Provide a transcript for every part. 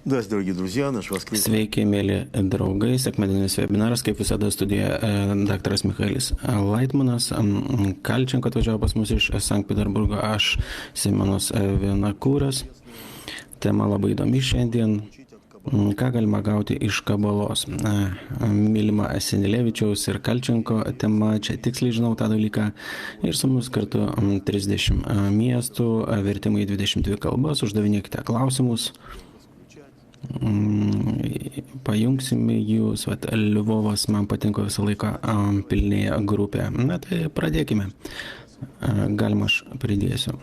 Здравствуйте, дорогие друзья, наш воскресный. Sveiki, mėly draugai, sekmadienis webinaras, kaip visada studijoje daktaras Michaelis Laitmanas, Kalčenko atvažiavo pas mus iš Sankt Peterburgo, aš Simonas Vienakūras. Tema labai įdomi šiandien. Ką galima gauti iš Kabalos? Mylima Senilevičiaus ir Kalčenko tema, čia tiksliai žinau tą dalyką. Ir su mus kartu 30 miestų, vertimai 22 kalbas, uždavinėkite klausimus. Pajungsime jūs, Lvovas man patinka visą laiką pilnėje grupė. Na tai pradėkime. Galima aš pridėsiu.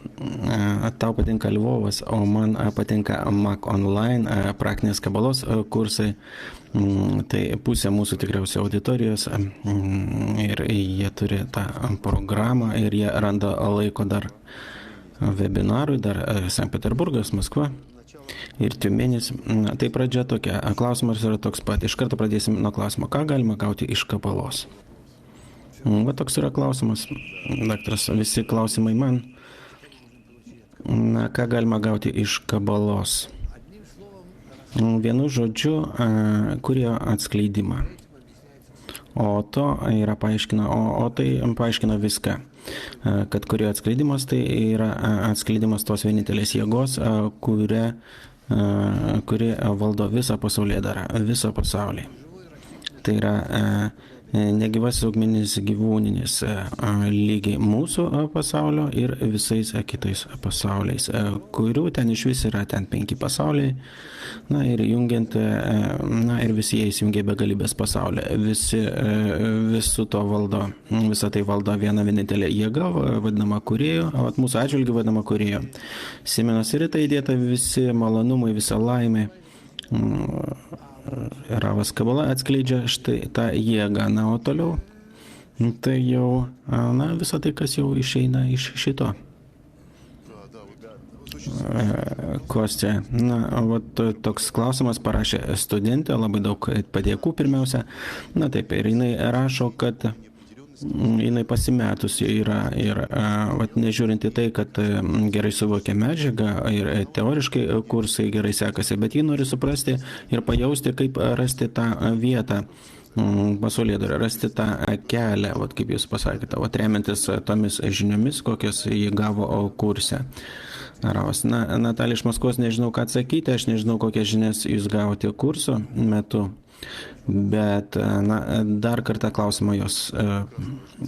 Tau patinka Lvovas, o man patinka Mac Online, praktinės Kabalos kursai. Tai pusė mūsų tikriausiai auditorijos ir jie turi tą programą ir jie randa laiko dar webinarui, dar Sankt Peterburgas, Maskva. Ir Tiumenis. Tai pradžia tokia. Klausimas yra toks pat. Iš karto pradėsim nuo klausimo. Ką galima gauti iš Kabalos? Va toks yra klausimas. Daktaras, visi klausimai man. Ką galima gauti iš Kabalos? Vienu žodžiu, kurie atskleidimą. O to yra paaiškina, o tai paaiškina viską. Kad kurio atskleidimas tai yra atskleidimas tos vienintelės jėgos, kuri valdo visą pasaulėdarą, visą pasaulį. Tai yra negyvas augmeninis gyvūninis lygiai mūsų pasaulio ir visais kitais pasauliais, kurių ten iš vis yra ten 5 pasauliai, na ir jungiant, na ir visi jie įsijungia begalybės pasaulį. Visų to valdo, visą tai valdo viena vienintelė jėga, vadinama kūrėjo, o mūsų atžvilgiu vadinama kūrėjo. Siemenos ir tai įdėta visi malonumai, visa laimė. Ravas Kabala atskleidžia štai tą jėgą, na, o toliau tai jau, na, visą tai, kas jau išeina iš šito. Kostė, na, vat toks klausimas parašė studentė, labai daug padėkų pirmiausia. Na taip, ir jinai rašo, kad jinai pasimetusi yra ir vat, nežiūrint į tai, kad gerai suvokia medžiagą ir teoriškai kursai gerai sekasi, bet ji nori suprasti ir pajausti, kaip rasti tą vietą pasaulėdarą, rasti tą kelią, vat, kaip jūs pasakėte, vat, remiantis tomis žiniomis, kokias jį gavo kurse. Ravas, na, Natalija iš Maskvos, nežinau, ką atsakyti, aš nežinau, kokias žinias jūs gavote kurso metu. Bet, na, dar kartą klausimą jos.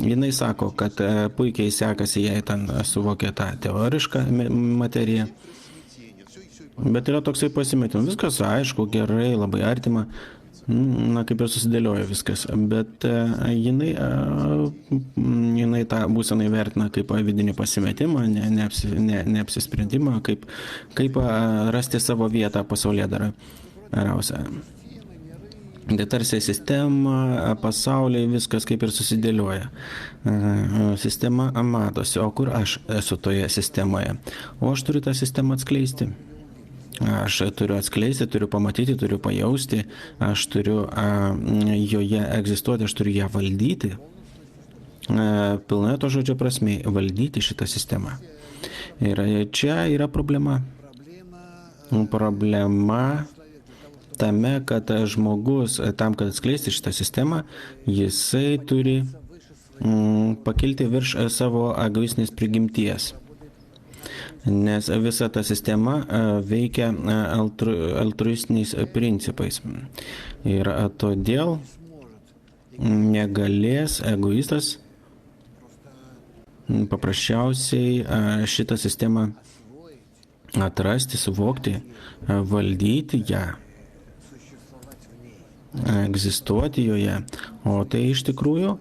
Jinai sako, kad puikiai sekasi jai ten suvokia tą teorišką materiją. Bet yra toksai pasimetimas. Viskas aišku, gerai, labai artima. Na, kaip ir susidėlioja viskas. Bet jinai tą būseną įvertina kaip vidinį pasimetimą, neapsisprendimą, kaip rasti savo vietą pasaulėdarą. Rausia. Tai tarsi sistema, pasauliai, viskas kaip ir susidėlioja. Sistema matosi, o kur aš esu toje sistemoje? O aš turiu tą sistemą atskleisti. Aš turiu atskleisti, turiu pamatyti, turiu pajausti, aš turiu joje egzistuoti, aš turiu ją valdyti. Pilnai to žodžio prasmė, valdyti šitą sistemą. Ir čia yra problema. Problema tame, kad žmogus, tam, kad atskleisti šitą sistemą, jisai turi pakilti virš savo egoistinės prigimties. Nes visa ta sistema veikia altruistiniais principais. Ir todėl negalės egoistas paprasčiausiai šitą sistemą atrasti, suvokti, valdyti ją, egzistuoti joje, o tai iš tikrųjų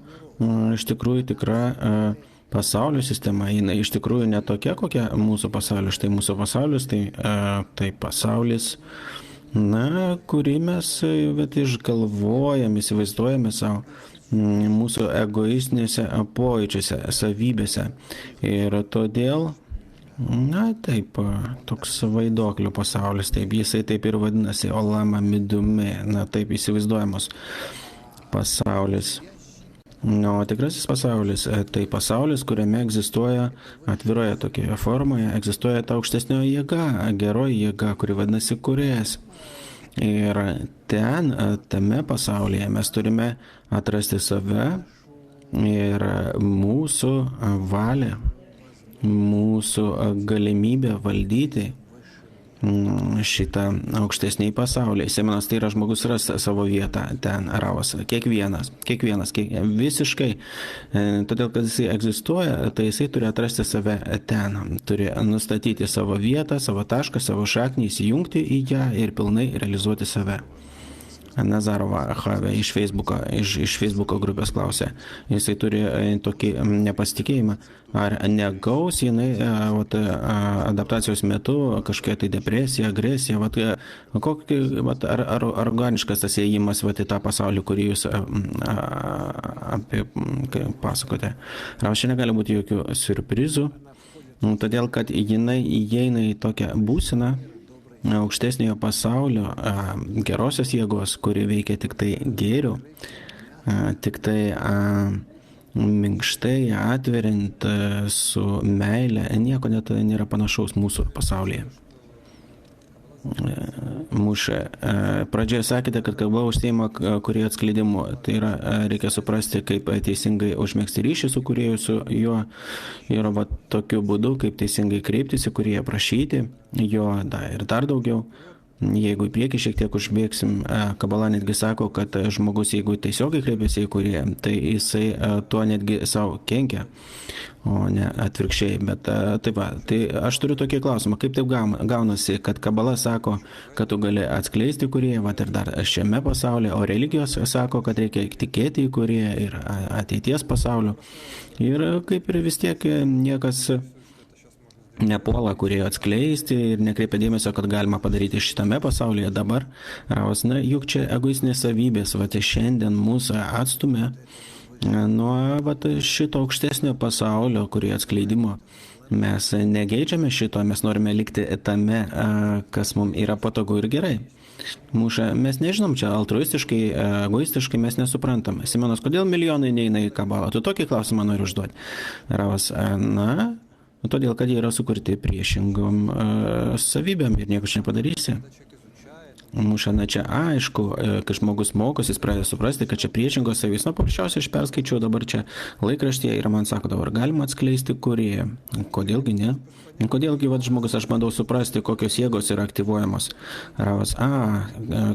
tikra pasaulio sistema, jinai iš tikrųjų ne tokia, kokia mūsų pasaulio. Štai mūsų pasaulis, tai pasaulis, na, kurį mes išgalvojame, įsivaizduojame savo mūsų egoistinėse pojūčiuose, savybėse. Ir todėl, na, taip, toks vaiduoklių pasaulis, taip, jisai taip ir vadinasi, Olama Midume, na, taip įsivaizduojamos pasaulis. O tikrasis pasaulis, tai pasaulis, kuriame egzistuoja atviroje tokioje formoje, egzistuoja ta aukštesnio jėga, geroji jėga, kuri vadinasi kūrėjas. Ir ten, tame pasaulyje mes turime atrasti save ir mūsų valią, mūsų galimybę valdyti šitą aukštesnį pasaulį. Simonas, tai yra žmogus ras savo vietą ten, Ravas. Kiekvienas, visiškai. Todėl, kad jisai egzistuoja, tai jisai turi atrasti save ten. Turi nustatyti savo vietą, savo tašką, savo šaknį, įsijungti į ją ir pilnai realizuoti save. Nazarova Havė iš Facebooko grupės klausė. Jisai turi tokį nepasitikėjimą. Ar negaus jinai adaptacijos metu kažkokia tai depresija, agresija, ar organiškas tas ėjimas į tą pasaulį, kurį jūs apie pasakote. Ar čia negali būti jokių siurprizų, todėl kad jinai įeina į tokią būseną aukštesniojo pasaulio, gerosios jėgos, kuri veikia tik tai gėriu, tik tai minkštai atveriant su meile, nieko net nėra panašaus mūsų pasaulyje. Mūšė. Pradžioje sakėte, kad kalba užsiima kūrėjo atskleidimu. Tai yra, reikia suprasti, kaip teisingai užmėgsti ryšį su kūrėju, su juo. Ir tokiu būdu, kaip teisingai kreiptis į kūrėją, prašyti jo ir dar daugiau. Jeigu į priekį šiek tiek užbėgsim, Kabala netgi sako, kad žmogus, jeigu tiesiogiai kreipiasi į kūrėją, tai jisai tuo netgi savo kenkia, o ne atvirkščiai. Bet tai aš turiu tokį klausimą, kaip taip gaunasi, kad Kabala sako, kad tu gali atskleisti kūrėją, ir dar šiame pasaulyje, o religijos sako, kad reikia tikėti į kūrėją ir ateities pasaulio. Ir kaip ir vis tiek niekas nepuola kūrėjo atskleisti ir nekreipia dėmesio, kad galima padaryti šitame pasaulyje dabar. Ravas, juk čia egoistinės savybės, šiandien mūsų atstumia nuo šito aukštesnio pasaulio, kurio atskleidimo. Mes negeidžiame šito, mes norime likti tame, kas mums yra patogu ir gerai. Mes nežinom, čia altruistiškai, egoistiškai mes nesuprantam. Simonas, kodėl milijonai neina į Kabalą? Tu tokį klausimą nori užduoti. Ravas, todėl, kad jie yra sukurti priešingom savybėm ir nieko čia nepadarysi. Čia aišku, kai žmogus mokosi, jis pradeda suprasti, kad čia priešingos savybės. Paprasčiausiai aš perskaičiau dabar čia laikraštyje ir man sako, dabar galima atskleisti kūrėją. Kodėlgi ne? Kodėlgi žmogus, aš bandau suprasti, kokios jėgos yra aktyvuojamos. Ravas,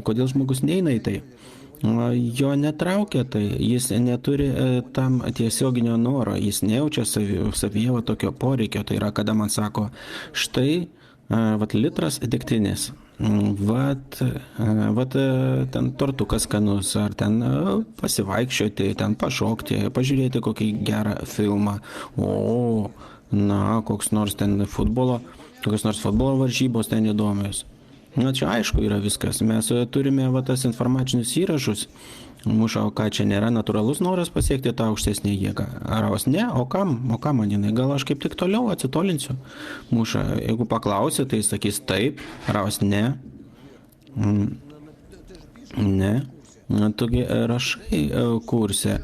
kodėl žmogus neina į tai? Jo netraukia tai, jis neturi tam tiesioginio noro, jis nejaučia savyje tokio poreikio, tai yra, kada man sako, štai, litras degtinės, ten tortukas skanus, ar ten pasivaikščioti, ten pašokti, pažiūrėti kokį gerą filmą, kokios nors futbolo varžybos ten įdomios. Čia aišku yra viskas. Mes turime tas informacinius įrašus. O ką čia nėra natūralus noras pasiekti tą aukštesnį jėgą? Ravas, ne, o kam man jinai? Gal aš kaip tik toliau atsitolinsiu? Jeigu paklausi, tai sakys taip. Ravas, ne. Ne. Tugi rašai kurse.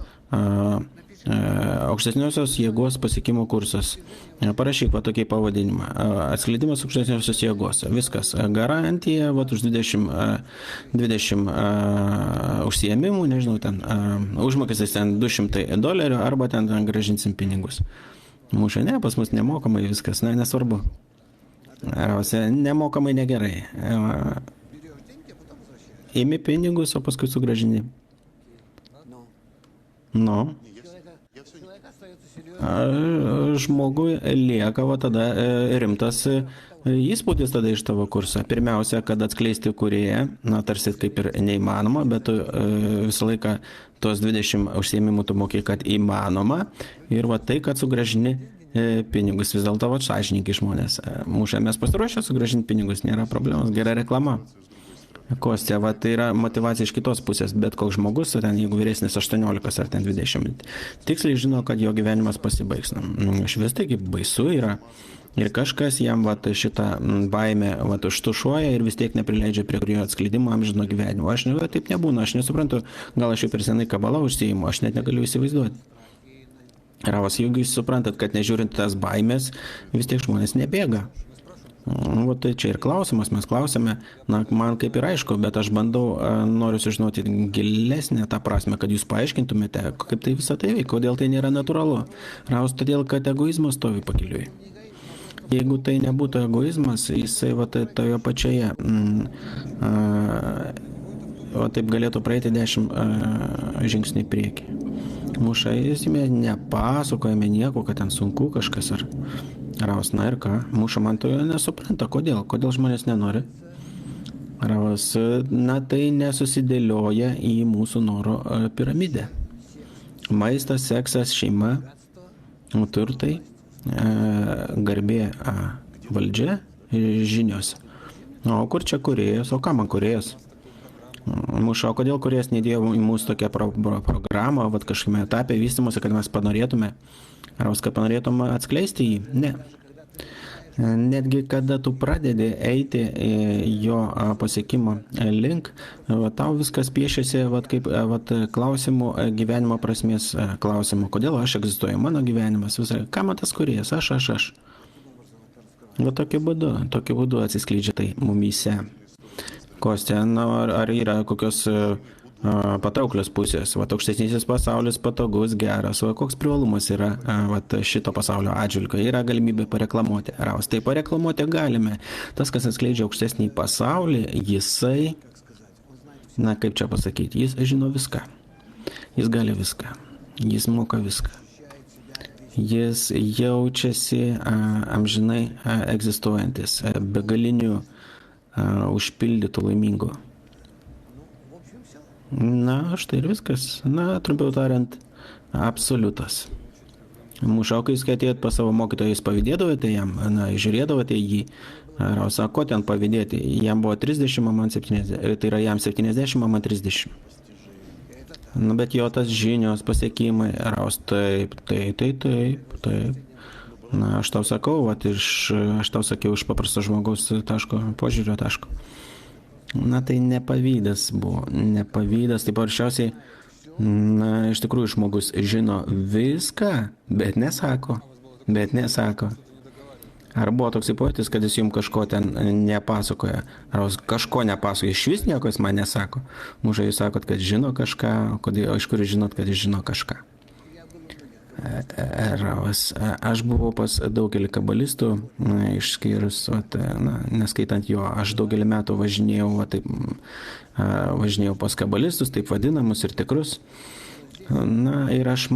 Aukštesniosios jėgos pasiekimo kursas. Parašyk tokį pavadinimą. Atskleidimas aukštesniosios jėgos. Viskas. Garantija už 20 užsiėmimų, nežinau, ten užmokestis ten $200 arba ten grąžinsim pinigus. Ne, pas mus nemokamai viskas. Nesvarbu. Nemokamai negerai. Imi pinigus, o paskui sugrąžini. Žmogui lieka tada rimtas įspūdis tada iš tavo kurso. Pirmiausia, kad atskleisti kūrėją, tarsi kaip ir neįmanoma, bet visą laiką tos 20 užsiėmimų tu mokai, kad įmanoma. Ir tai, kad sugrąžini pinigus, vis dėlto sąžininkai žmonės. Mes pasiruošę sugrąžinti pinigus, nėra problemos, gera reklama. Kostė, tai yra motyvacija iš kitos pusės, bet koks žmogus, jeigu vyresnis 18 ar 20, tiksliai žino, kad jo gyvenimas pasibaigs. Švis taigi baisu yra ir kažkas jam šitą baimę užtušuoja ir vis tiek neprileidžia prie kurio atskleidimo amžino gyvenimo. Aš taip nebūna, aš nesuprantu, gal aš jau per senai Kabala užsiimu, aš net negaliu įsivaizduoti. Ravas, jeigu jūs suprantat, kad nežiūrint tas baimės, vis tiek žmonės nebėga. O tai čia ir klausimas, mes klausime, na, man kaip ir aišku, bet aš bandau, noriu sužinoti gilesnę tą prasme, kad jūs paaiškintumėte, kaip tai visą tai veikia, kodėl tai nėra natūralu. Raus todėl, kad egoizmas stovi pakeliui. Jeigu tai nebūtų egoizmas, jisai va toje pačioje, o taip galėtų praeiti 10 žingsnių į priekį. Mušaisime, nepasakojame nieko, kad ten sunku kažkas ar Raus, na ir ką, muša man to nesupranta, kodėl žmonės nenori. Raus, na tai nesusidėlioja į mūsų noro piramidę. Maistas, seksas, šeima, turtai, garbė, valdžia, žinios. O kur čia kūrėjas, o ką man kūrėjas? Muša, o kodėl kūrėjas nedėjo į mūsų tokią programą, vat kažkame etapė vystymuose, kad mes panorėtume, Raus, kad panorėtume atskleisti jį? Ne. Netgi kada tu pradedi eiti jo pasiekimo link, tau viskas piešiasi kaip klausimų gyvenimo prasmės klausimų. Kodėl aš egzistuoju, mano gyvenimas, visai, ką man tas kūrėjas, aš. Va tokiu būdu atsiskleidžia tai mumyse. Kostė, ar yra kokios patrauklios pusės, aukštesnysis pasaulis patogus, geras, o koks privalumas yra šito pasaulio atžvilgio, yra galimybė pareklamuoti. Raus, tai pareklamuoti galime. Tas, kas atskleidžia aukštesnį pasaulį, jisai, na kaip čia pasakyti, jis žino viską. Jis gali viską. Jis moka viską. Jis jaučiasi amžinai egzistuojantis, begalinių užpildytų laimingų. Na, štai ir viskas. Na, trumpiau tariant, absoliutas. Mušau, kai jūs atėjot pas savo mokytoją, jūs pavydėdavote jam, na, žiūrėdavote jį. Raus, ko ten pavydėti? Jam buvo 30, man 70, tai yra jam 70, man 30. Nu, bet jo tas žinios, pasiekimai, Raus, taip. Na, aš tau sakau, aš tau sakiau iš paprasto žmogaus požiūrio taško. Na, tai nepavydas buvo. Nepavydas, tai paprasčiausiai, na, iš tikrųjų žmogus žino viską, bet nesako. Ar buvo toks pojūtis, kad jis jums kažko ten nepasakoja? Ar kažko nepasakoja? Iš vis nieko jis man nesako. Muša, jūs sakot, kad žino kažką, iš kur žinot, kad jis žino kažką? Aš buvau pas daugelį kabalistų, išskyrus, neskaitant jo, aš daugelį metų važinėjau pas kabalistus, taip vadinamus ir tikrus. Na ir aš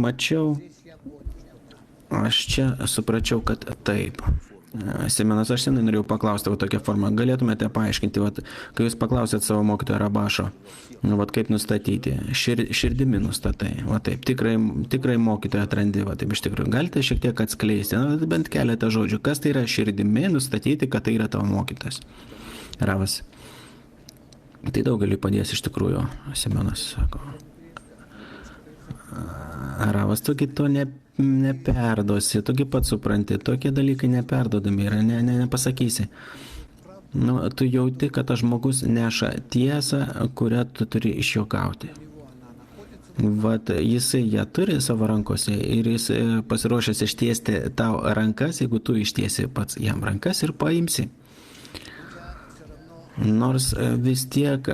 čia supračiau, kad taip. Semenas, aš senai norėjau paklausti tokią formą. Galėtumėte paaiškinti, kai jūs paklausėt savo mokytojo Rabašo, kaip nustatyti? Širdimi nustatai. Taip, tikrai mokytoją atrandi. Taip, iš tikrųjų. Galite šiek tiek atskleisti, bent keletą žodžių. Kas tai yra širdimi nustatyti, kad tai yra tavo mokytojas? Ravas. Tai daugeliui padės iš tikrųjų, Semenas sako. Ravas, toki to neperduosi, toki pats supranti, tokie dalykai neperdodami yra, nepasakysi. Tu jauti, kad tas žmogus neša tiesą, kurią tu turi iš jo gauti. Jisai ją turi savo rankose ir jis pasiruošęs ištiesti tau rankas, jeigu tu ištiesi pats jam rankas ir paimsi. Nors vis tiek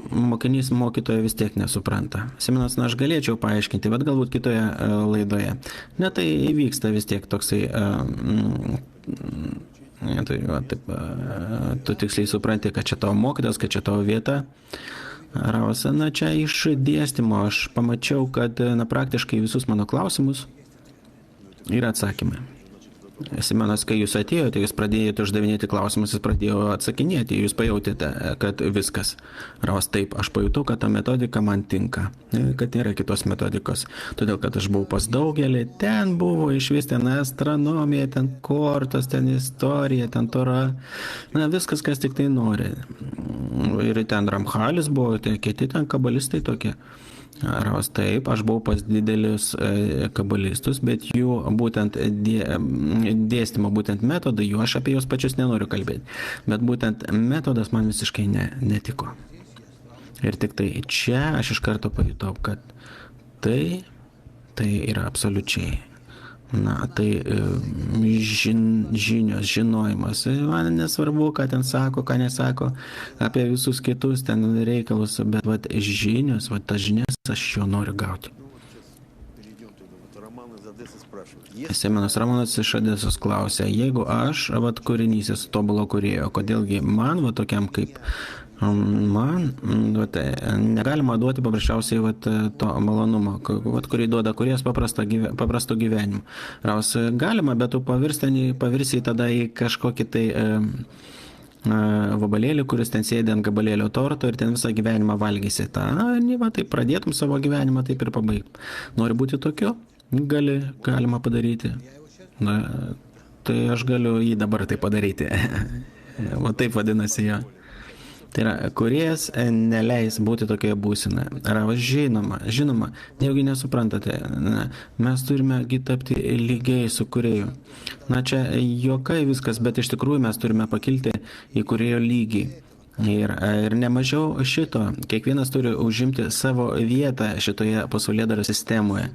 mokinys mokytojo vis tiek nesupranta. Semenas, aš galėčiau paaiškinti, bet galbūt kitoje laidoje. Ne, tai įvyksta vis tiek toksai, tu tiksliai supranti, kad čia tavo mokytas, kad čia tavo vieta. Rausa, čia iš dėstymo aš pamačiau, kad praktiškai visus mano klausimus yra atsakymai. Semenas, kai jūs atėjote, jūs pradėjote uždavinėti klausimus, jūs pradėjo atsakinėti, jūs pajautėte, kad viskas. Raus, taip, aš pajutau, kad ta metodika man tinka, kad nėra kitos metodikos. Todėl, kad aš buvau pas daugelį, ten buvo išvis ten astronomija, ten kortos, ten istorija, ten tora, viskas, kas tik tai nori. Ir ten Ramchalis buvo, kiti ten kabalistai tokie. Raus, taip, aš buvau pas didelius kabalistus, bet jų būtent dėstymo, būtent metodai, jų aš apie juos pačius nenoriu kalbėti. Bet būtent metodas man visiškai netiko. Ir tik tai čia aš iš karto pajutau, kad tai yra absoliučiai Na, tai žinios, žinojimas. Man nesvarbu, ką ten sako, ką nesako apie visus kitus ten reikalus, bet vat, žinios, vat, tas žinias aš jo noriu gauti. Semenas Ramonas iš Odesos klausė, jeigu aš, vat, kūrinys esu tobulo kūrėjo, kodėlgi man, vat, tokiam kaip man, vat, negalima duoti paprasčiausiai vat, to malonumo, vat, kurį duoda kūrėjas paprasto gyvenimo. Raus galima, bet tu pavirsi tada į kažkokį tai vabalėlį, kuris ten sėdė ant gabalėlio torto ir ten visą gyvenimą valgysi. Va, tai pradėtum savo gyvenimą, taip ir pabaigtum. Nori būti tokiu? Galima padaryti. Na, tai aš galiu jį dabar tai padaryti. O taip vadinasi jo. Tai yra, kūrėjas neleis būti tokioje būsenoje. Žinoma, nejaugi nesuprantate, mes turime tapti lygiai su kūrėju. Na čia juokai viskas, bet iš tikrųjų mes turime pakilti į kūrėjo lygį. Ir nemažiau šito, kiekvienas turi užimti savo vietą šitoje pasaulėdario sistemoje,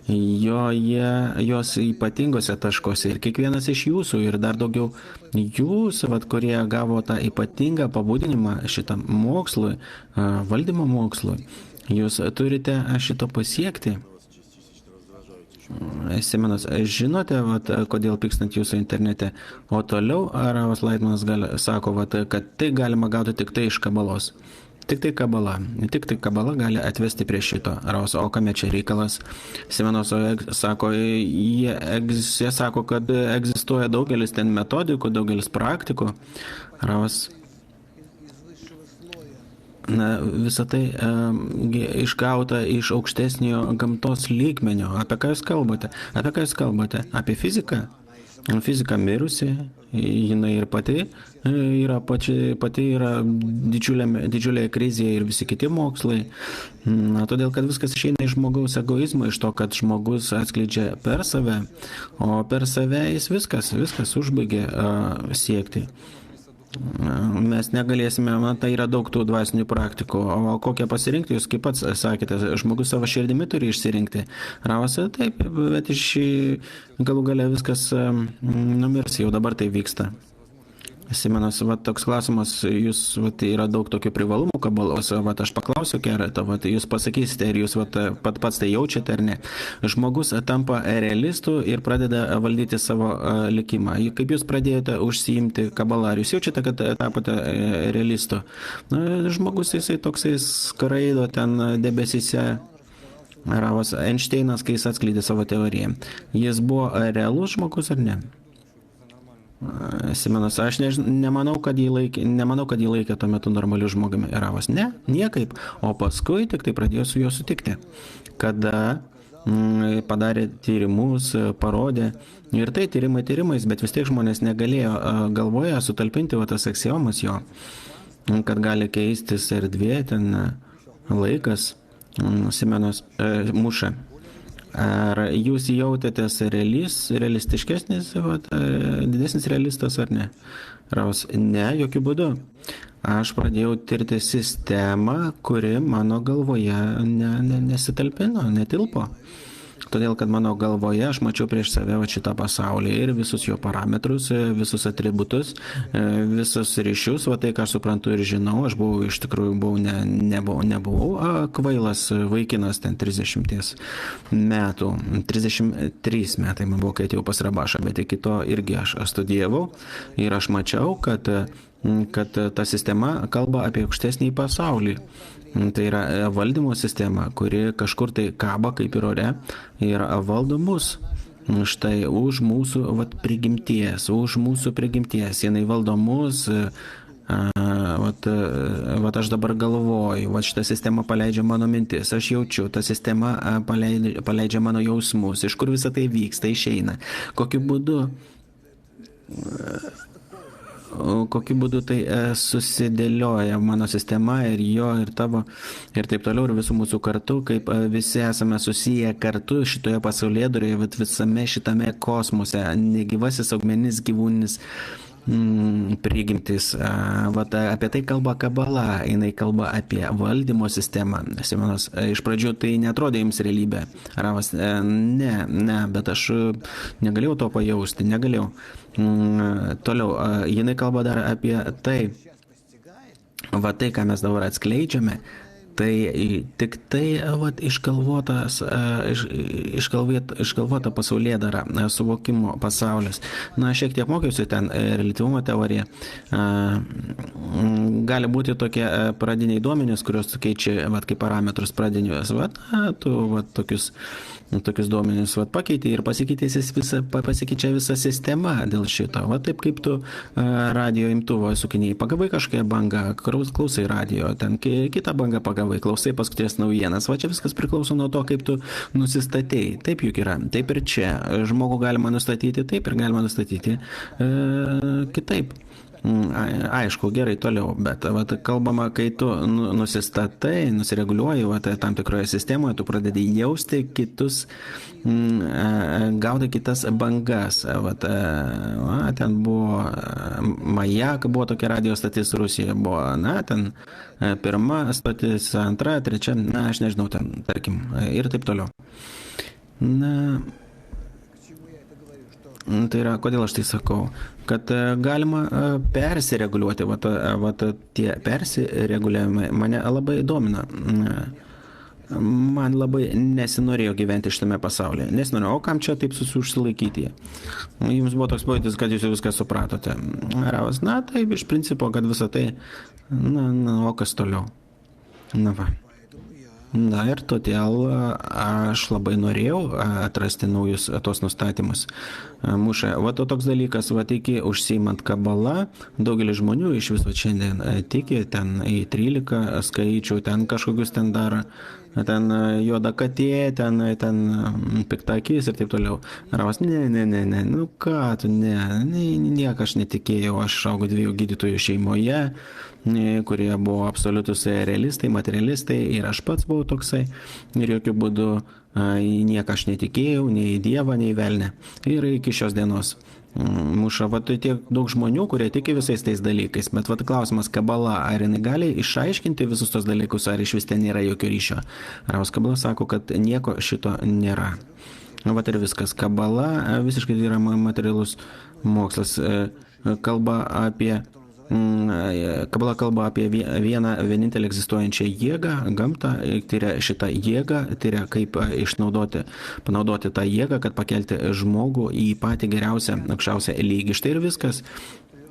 jos ypatingose taškose ir kiekvienas iš jūsų ir dar daugiau jūs, vat, kurie gavo tą ypatingą pabudinimą šitam mokslui, valdymo mokslui, jūs turite šito pasiekti. Semenas, žinote, vat, kodėl pykstant jūsų internete? O toliau Ravas Laitmanas sako, vat, kad tai galima gauti tik tai iš kabalos. Tik tai kabala gali atvesti prie šito. Ravas, o kame čia reikalas? Semenas sako, jie sako, kad egzistuoja daugelis ten metodikų, daugelis praktikų. Ravas, na, visą tai išgauta iš aukštesnio gamtos lygmenio. Apie ką jūs kalbate? Apie fiziką? Fizika mirusi, jinai ir pati yra didžiulėje krizėje ir visi kiti mokslai. Na, todėl, kad viskas išeina iš žmogaus egoizmo, iš to, kad žmogus atskleidžia per save, o per save jis viskas užbaigė siekti. Mes negalėsime, tai yra daug tų dvasinių praktikų, o kokią pasirinkti, jūs kaip pats sakėte, žmogus savo širdimi turi išsirinkti. Ravas, taip, bet iš galų gale viskas numirs, jau dabar tai vyksta. Semenas, va, toks klausimas, jūs, va, yra daug tokių privalumų kabalos, va, aš paklausiu keletą, va, jūs pasakysite, ar jūs va, pats tai jaučiate ar ne. Žmogus tampa realistu ir pradeda valdyti savo likimą. Kaip jūs pradėjote užsiimti kabalą, ar jūs jaučiate, kad tapote realistu? Žmogus jisai toksai skraido ten debesyse. Ravas Einšteinas, kai jis atskleidė savo teoriją. Jis buvo realus žmogus ar ne? Semenas, aš nemanau, kad jį laikė tuo metu normaliu žmogumi. Ravas, ne, niekaip. O paskui tik tai pradėjo su juo sutikti. Kada padarė tyrimus, parodė. Ir tai tyrimais, bet vis tiek žmonės negalėjo galvoje sutalpinti tas aksiomas jo, kad gali keistis erdvė, ten laikas. Semenas muša. Ar jūs jautėtės realistiškesnis, didesnis realistas ar ne? Ravas, ne, jokių būdų. Aš pradėjau tirti sistemą, kuri mano galvoje nesitalpino, netilpo. Todėl, kad mano galvoje aš mačiau prieš save šitą pasaulį ir visus jo parametrus, visus atributus, visus ryšius, tai, ką aš suprantu ir žinau, aš buvau iš tikrųjų nebuvau kvailas vaikinas ten 30 metų, 33 metai man buvo, kai atėjau pas Rabašą, bet iki to irgi aš studijavau ir aš mačiau, kad ta sistema kalba apie aukštesnį pasaulį. Tai yra valdymo sistema, kuri kažkur tai kaba kaip ir ore ir valdo mus. Štai už mūsų prigimties, jinai valdo mus. Aš dabar galvoju, šitą sistemą paleidžia mano mintis, aš jaučiu, ta sistema paleidžia mano jausmus, iš kur visą tai vyksta, išeina. Kokiu būdu tai susidėlioja mano sistema ir jo, ir tavo, ir taip toliau, ir visų mūsų kartu, kaip visi esame susiję kartu šitoje pasaulėdurėje, visame šitame kosmose, negyvasis, augmeninis, gyvūninis, prigimtis. Vat apie tai kalba Kabala, jinai kalba apie valdymo sistemą. Simonas, iš pradžių tai netrodė jums realybė. Ravas, ne, bet aš negalėjau to pajausti, negalėjau. Toliau, jinai kalba dar apie tai, va tai, ką mes dabar atskleidžiame, tai tik tai vat, išgalvota pasaulėdara, suvokimo pasaulis. Na, šiek tiek mokiausi ten reliatyvumo teoriją. Gali būti tokie pradiniai duomenys, kurios keičia vat, kaip parametrus pradinius. Vat, tu vat, tokius duomenys vat, pakeitė ir pasikeičia visa sistema dėl šito. Vat taip kaip tu radio imtuvo sukiniai pagavai kažkokią bangą, klausai radio, ten kitą bangą pagavai, klausai paskutinės naujienas. Va čia viskas priklauso nuo to, kaip tu nusistatei. Taip juk yra. Taip ir čia. Žmogų galima nustatyti taip ir galima nustatyti kitaip. Aišku, gerai, toliau, bet vat, kalbama, kai tu nusistatai, nusireguliuoji vat, tam tikroje sistemoje, tu pradedi jausti kitus, gauti kitas bangas. Vat, ten buvo Majak, buvo tokia radio stotis Rusijoje, buvo, na, ten pirma stotis, antra, trečia, na, aš nežinau, ten, tarkim, ir taip toliau. Na, tai yra, kodėl aš tai sakau, kad galima persireguliuoti, vat tie persireguliavimai mane labai domina. Man labai nesinorėjo gyventi šitame pasaulyje. Nesinorėjo, o kam čia taip užsilaikyti? Jums buvo toks pojūtis, kad jūs viską supratote. Ravas, na taip, iš principo, kad visą tai, o kas toliau? Na va. Na ir todėl aš labai norėjau atrasti naujus tos nustatymus. Muša, va toks dalykas, va iki užsiimant Kabala, daugelis žmonių iš viso šiandien tiki, ten į 13 skaičių, ten kažkokius ten daro, ten juoda katė, ten piktakis ir taip toliau. Ravas, ne, nu ką tu, nieko aš netikėjau, aš augau 2 gydytojų šeimoje, kurie buvo absoliutus realistai, materialistai ir aš pats buvau toksai ir jokių būdų nieką aš netikėjau, nei į Dievą, nei velnę. Ir iki šios dienos. Muša, va tiek daug žmonių, kurie tiki visais tais dalykais, bet va klausimas Kabala, ar jinai gali išaiškinti visus tos dalykus, ar iš vis ten nėra jokio ryšio. Ravas Kabala sako, kad nieko šito nėra. Va ir viskas. Kabala visiškai yra materialus mokslas. Kabala kalba apie vieną vienintelį egzistuojančią jėgą, gamtą, tai yra šitą jėgą, tai yra kaip panaudoti tą jėgą, kad pakelti žmogų į patį geriausią, aukščiausią lygį. Štai ir viskas.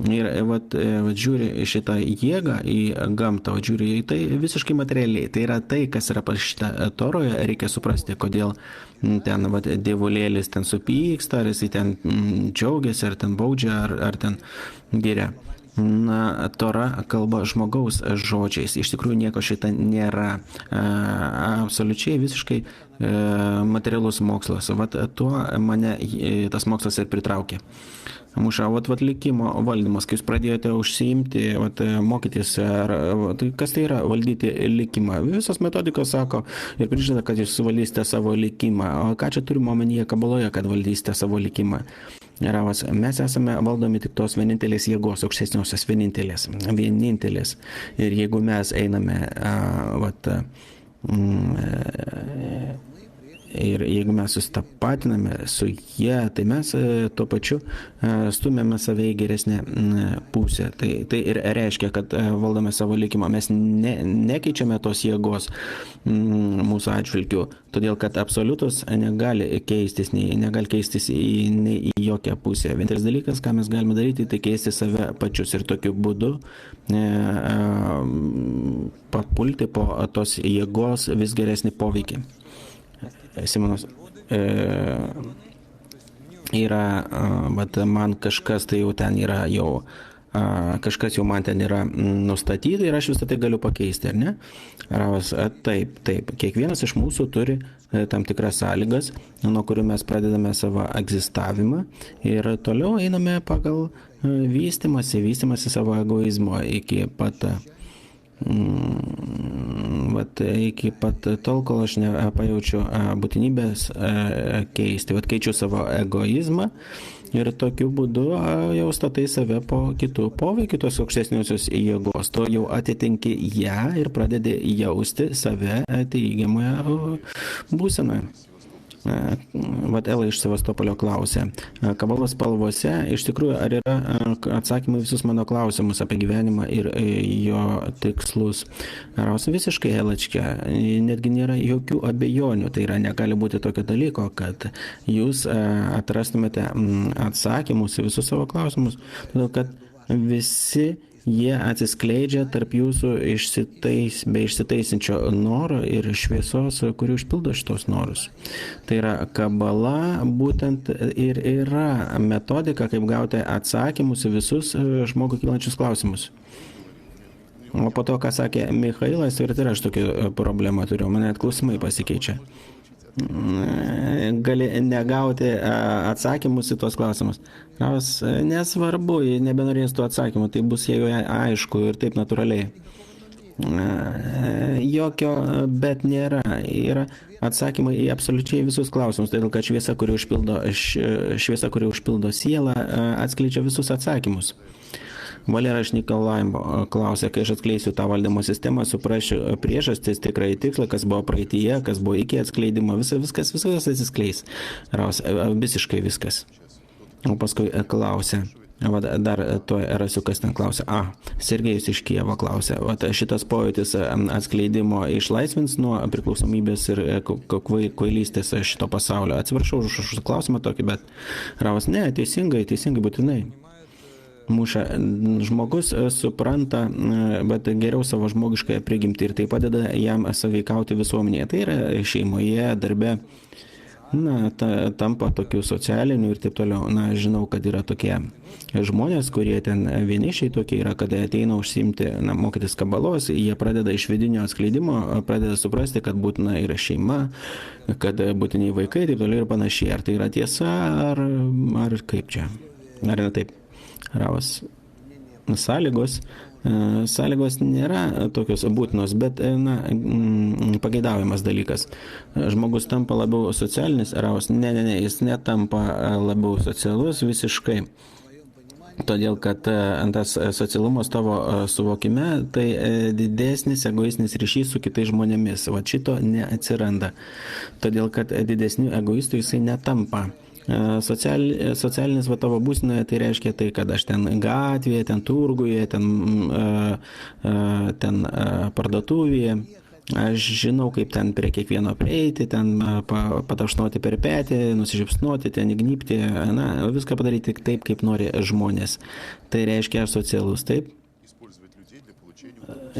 Ir vat žiūri šitą jėgą į gamtą, žiūri į tai visiškai materialiai. Tai yra tai, kas yra parašyta Toroje, reikia suprasti, kodėl ten vat, dievulėlis ten supyksta, ar jisai ten džiaugiasi, ar ten baudžia, ar ten giria. Na, Tora kalba žmogaus žodžiais. Iš tikrųjų nieko šita nėra. Absoliučiai visiškai materialus mokslas. Vat tuo mane tas mokslas ir pritraukė. Muša, vat likimo valdymas, kai jūs pradėjote užsiimti, mokytis, kas tai yra valdyti likimą? Visos metodikos sako ir prižada, kad jūs valdysite savo likimą. O ką čia turime omenyje Kabaloje, kad valdysite savo likimą? Ravas, mes esame valdomi tik tos vienintelės jėgos, aukštesniosios vienintelės. Ir jeigu mes einame, ir jeigu mes susitapatiname su jie, tai mes tuo pačiu stumėme save į geresnę pusę. Tai ir reiškia, kad valdome savo likimą. Mes nekeičiame tos jėgos mūsų atžvilgių, todėl kad absoliutus negali keistis nei į jokią pusę. Vienintelis dalykas, ką mes galime daryti, tai keisti save pačius ir tokiu būdu papulti po tos jėgos vis geresnį poveikį. Simonas, yra, bet man kažkas tai jau ten yra, kažkas jau man ten yra nustatyta ir aš visą tai galiu pakeisti, ar ne? Ravas, taip, kiekvienas iš mūsų turi tam tikras sąlygas, nuo kurių mes pradedame savo egzistavimą ir toliau einame pagal vystymasi savo egoizmo iki pat tol, kol aš nepajaučiu būtinybės keisti. Keičiu savo egoizmą Ir tokiu būdu jau statai save po kitų poveikių tos aukštesniosios jėgos. Tu jau atitinki ją ir pradedi jausti save teigiamoje būsenoje. Vat Ela iš Sevastopolio klausė. Kabalos spalvose iš tikrųjų ar yra atsakymai visus mano klausimus apie gyvenimą ir jo tikslus? Raus visiškai Elačkė, netgi nėra jokių abejonių. Tai yra, negali būti tokio dalyko, kad jūs atrastumėte atsakymus į visus savo klausimus, todėl kad visi jie atsiskleidžia tarp jūsų be išsitaisinčio noro ir šviesos, kuri užpildo šitos norus. Tai yra, kabala būtent ir yra metodika, kaip gauti atsakymus į visus žmogų kylančius klausimus. O po to, ką sakė Michailas, ir tai aš tokią problemą turiu, mane net klausimai pasikeičia. Gali negauti atsakymus į tuos klausimus. Nesvarbu, jei nebenorės tų atsakymų, tai bus jau aišku ir taip natūraliai. Jokio bet nėra. Yra atsakymai į absoliučiai visus klausimus, todėl kad šviesa, kuri užpildo sielą, atskleidžia visus atsakymus. Valera iš Nikolaimo klausė, kai aš atskleisiu tą valdymo sistemą, suprasiu priežastis, tikrai tikslą, kas buvo praeityje, kas buvo iki atskleidimo, viskas atsiskleis. Visiškai viskas. O paskui klausė. Dar to rasiu, kas ten klausė. Sergejus iš Kijevo klausė. Šitas pojūtis atskleidimo išlaisvins nuo priklausomybės ir kvailystės šito pasaulio. Atsiprašau už klausimą tokį, bet Ravas, ne, teisingai būtinai. Žmogus supranta, bet geriau savo žmogiškąją prigimtį ir tai padeda jam sąveikauti visuomenėje. Tai yra šeimoje, darbe, tampa tokių socialinių ir taip toliau. Žinau, kad yra tokie žmonės, kurie ten vienišiai tokie yra, kada ateina užsiimti, mokytis kabalos, jie pradeda iš vidinio atskleidimo, pradeda suprasti, kad būtina yra šeima, kad būtiniai vaikai, taip toliau ir panašiai. Ar tai yra tiesa, ar kaip čia? Ar ne taip? Ravas. Sąlygos nėra tokios būtinos, bet pageidaujamas dalykas. Žmogus tampa labiau socialinis, Ravas, ne, jis netampa labiau socialus visiškai. Todėl, kad tas socialumas tavo suvokime, tai didesnis egoistinis ryšys su kitais žmonėmis. Va šito neatsiranda. Todėl, kad didesnių egoistų jisai netampa. Socialinis tavo būsinoje tai reiškia tai, kad aš ten gatvėje, ten turguje, ten parduotuvėje, aš žinau, kaip ten prie kiekvieno prieiti, ten patašnoti per petį, nusišypsnoti, ten įgnypti, viską padaryti taip, kaip nori žmonės. Tai reiškia aš socialus, taip?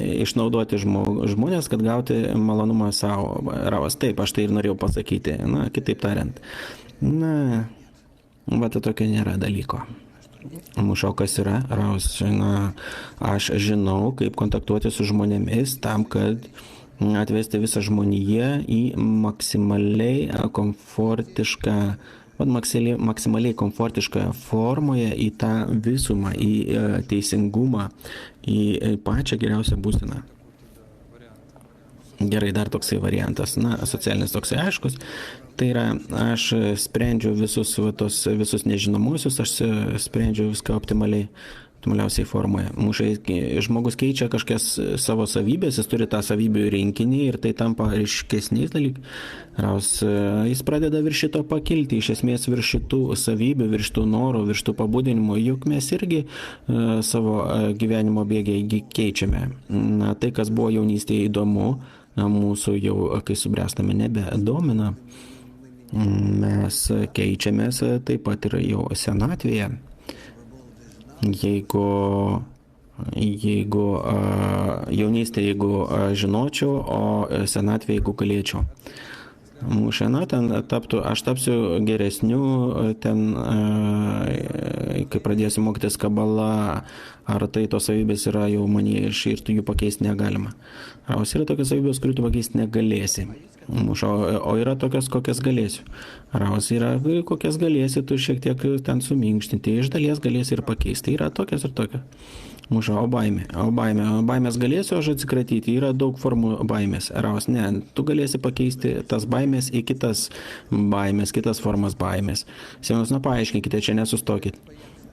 Išnaudoti žmonės, kad gauti malonumą savo. Ravas, taip, aš tai ir norėjau pasakyti, kitaip tariant. Bet tokio nėra dalyko. O kas yra? Ravas, aš žinau, kaip kontaktuoti su žmonėmis tam, kad atvesti visą žmoniją į maksimaliai komfortišką formoje, į tą visumą, į teisingumą, į pačią geriausią būseną. Gerai, dar toksai variantas, socialinis toksai aiškus, tai yra, aš sprendžiu visus nežinomuosius, aš sprendžiu viską optimaliausiai formoje. Žmogus keičia kažkokias savo savybės, jis turi tą savybių rinkinį ir tai tampa ryškesniais dalykais. Jis pradeda virš šito pakilti, iš esmės virš šitų savybių, virš tų norų, virš tų pabudinimų, juk mes irgi savo gyvenimo bėgiai keičiame. Tai, kas buvo jaunystėje įdomu, mūsų jau, kai subręstame, nebedomina. Mes keičiamės taip pat ir jau senatvėje. Jeigu jaunystėje, jeigu žinočiau, o senatvėje, jeigu galėčiau. Aš tapsiu geresniu, kai pradėsiu mokytis kabala, ar tai tos savybės yra jau manyje ir tu jų pakeisti negalima. Ravas, yra tokios savybės, kurių tu pakeisti negalėsi. O yra tokios, kokias galėsiu. Ravas, yra kokias galėsi, tu šiek tiek ten suminkštinti, iš dalies galėsi ir pakeisti. Yra tokios ir tokios. Muša, o baimės galėsiu aš atsikratyti, yra daug formų baimės. Raus, ne, tu galėsi pakeisti tas baimės į kitas baimės, kitas formas baimės. Simonas, paaiškinkite, čia nesustokit.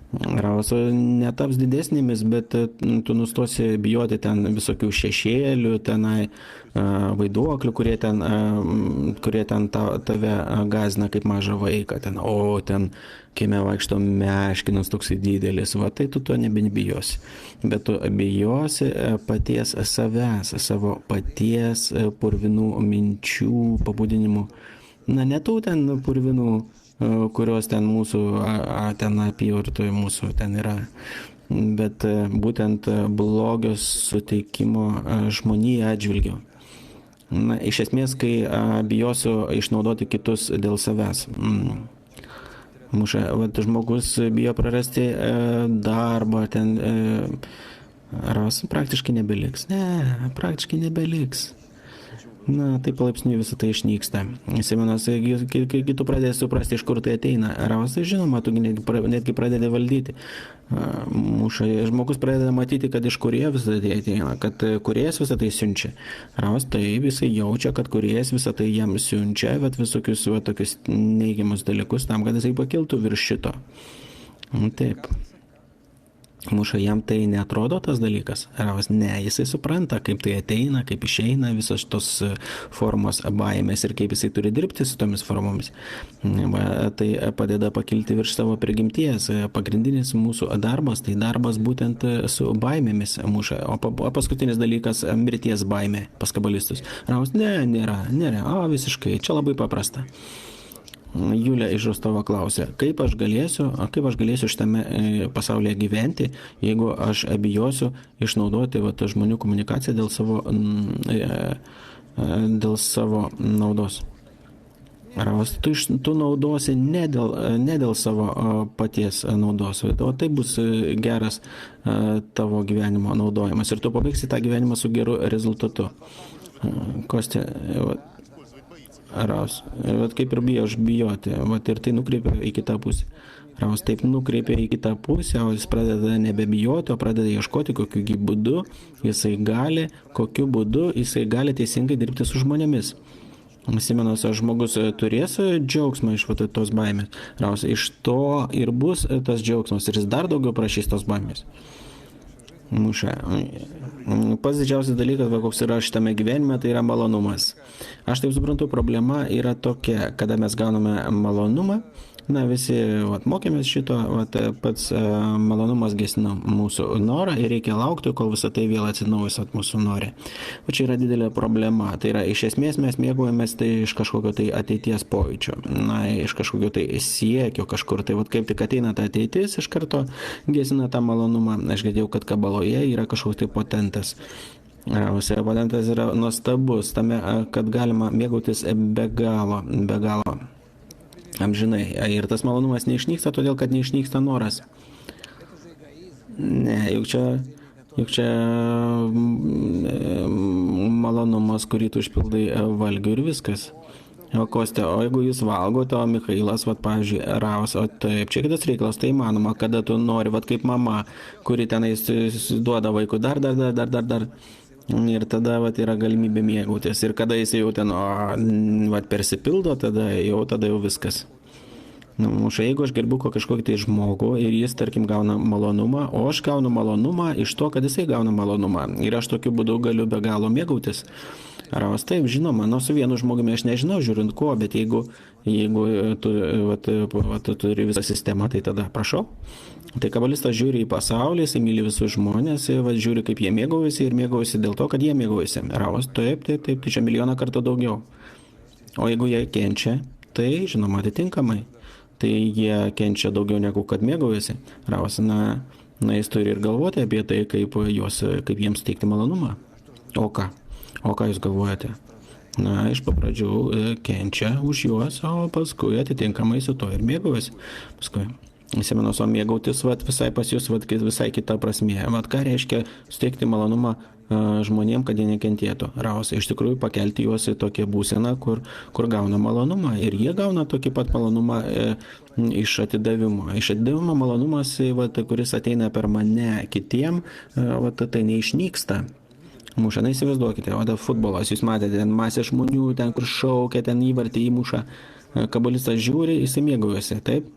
Raus netaps didesnėmis, bet tu nustosi bijoti ten visokių šešėlių, tenai vaiduoklių, kurie ten tave gazina kaip mažą vaiką. Ten kieme vaikšto meškinas toksai didelis, tai tu to nebijosi. Bet tu bijosi paties savęs, savo paties purvinų minčių, pabudinimų. Ne tų ten purvinų, kurios ten mūsų, ten apyvartoje mūsų ten yra, bet būtent blogios suteikimo žmonijai atžvilgiu. Iš esmės, kai bijosiu išnaudoti kitus dėl savęs. Muša, žmogus bijo prarasti darbą, ten praktiškai nebeliks. Praktiškai nebeliks. Tai palaipsniui visą tai išnyksta. Simonas, kai tu pradėsi suprasti, iš kur tai ateina, tai žinoma, tu netgi pradedi valdyti. Muša, žmogus pradeda matyti, kad iš Kūrėjo visą tai ateina, kad Kūrėjas visą tai siunčia. Taip, jisai jaučia, kad Kūrėjas visą tai jam siunčia, bet visokius tokius neigiamus dalykus tam, kad jisai pakiltų virš šito. Taip. Muša, jam tai neatrodo tas dalykas? Ne, jisai supranta, kaip tai ateina, kaip išeina visos tos formos baimės ir kaip jisai turi dirbti su tomis formomis. Tai padeda pakilti virš savo prigimties. Pagrindinis mūsų darbas, tai darbas būtent su baimėmis, Muša. O paskutinis dalykas - mirties baimė pas kabalistus. Ne, nėra. Visiškai, čia labai paprasta. Julija iš Rostovo klausė, kaip aš galėsiu šitame pasaulyje gyventi, jeigu aš bijosiu išnaudoti žmonių komunikaciją dėl savo naudos. Tu naudosi ne dėl savo paties naudos, o tai bus geras tavo gyvenimo naudojimas ir tu pabaigsi tą gyvenimą su geru rezultatu. Kostė, kaip ir bijo bijoti, ir tai nukreipia į kitą pusę. Taip nukreipia į kitą pusę, o jis pradeda nebebijoti, o pradeda ieškoti, kokiu būdu jisai gali teisingai dirbti su žmonėmis. Simonas, žmogus turės džiaugsmą iš tos baimės. Iš to ir bus tas džiaugsmas ir jis dar daugiau prašys tos baimės. Muša. Pats didžiausias dalykas, koks yra šitame gyvenime, tai yra malonumas. Aš taip suprantu, problema yra tokia, kada mes gauname malonumą, visi mokėmės šito, pats malonumas gesina mūsų norą ir reikia laukti, kol visą tai vėl atsinaujus mūsų norė. O čia yra didelė problema. Tai yra, iš esmės mes mėgaujamės tai iš kažkokio tai ateities pojūčio, iš kažkokio tai siekio kažkur. Tai kaip tik ateina ta ateitis, iš karto gesina tą malonumą. Aš girdėjau, kad kabaloje yra kažkoks tai potentas. Potentas yra nuostabus, tame, kad galima mėgautis be galo. Amžinai. Ir tas malonumas neišnyksta, todėl kad neišnyksta noras. Ne, juk čia malonumas, kurį tu užpildai valgiu ir viskas. O Kostė, o jeigu jūs valgote, o Michailas, pavyzdžiui, Raus, o taip, čia kitas reikalas, tai manoma, kada tu nori, kaip mama, kuri tenais duoda vaikų dar. Ir tada yra galimybė mėgautis. Ir kada jis jau ten persipildo, tada jau viskas. Muša, jeigu aš gerbiu kažkokį tai žmogų ir jis, tarkim, gauna malonumą, o aš gaunu malonumą iš to, kad jisai gauna malonumą. Ir aš tokiu būdu galiu be galo mėgautis. Raus, taip, žinoma, su vienu žmogumi aš nežinau, žiūrint ko, bet jeigu tu turi visą sistemą, tai tada prašau. Tai kabalistas žiūri į pasaulį, jis myli visus žmonės, žiūri, kaip jie mėgaujasi ir mėgaujasi dėl to, kad jie mėgaujasi. Raus, taip, tai čia milijoną kartų daugiau. O jeigu jie kenčia, tai, žinoma, atitinkamai. Tai jie kenčia daugiau negu kad mėgaujasi. Raus, jis turi ir galvoti apie tai, kaip jiems teikti malonumą. O ką jūs galvojate? Iš papradžių kenčia už juos, o paskui atitinkamai su to ir mėgaujasi. Paskui. Seminos, o mėgautis vat, visai pas jūs vat, visai kita prasmė. Vat ką reiškia suteikti malonumą žmonėm, kad jie nekentėtų. Raus, iš tikrųjų pakelti juos į tokią būseną, kur gauna malonumą. Ir jie gauna tokį pat malonumą iš atidavimo. Iš atidavimo malonumas, vat, kuris ateina per mane kitiem, vat, tai neišnyksta. Muša, na įsivaizduokite, o futbolas, jūs matėte, ten masė žmonių, ten kur šaukia, ten įvartį įmuša. Kabolistas žiūri, įsimėgaujasi, taip?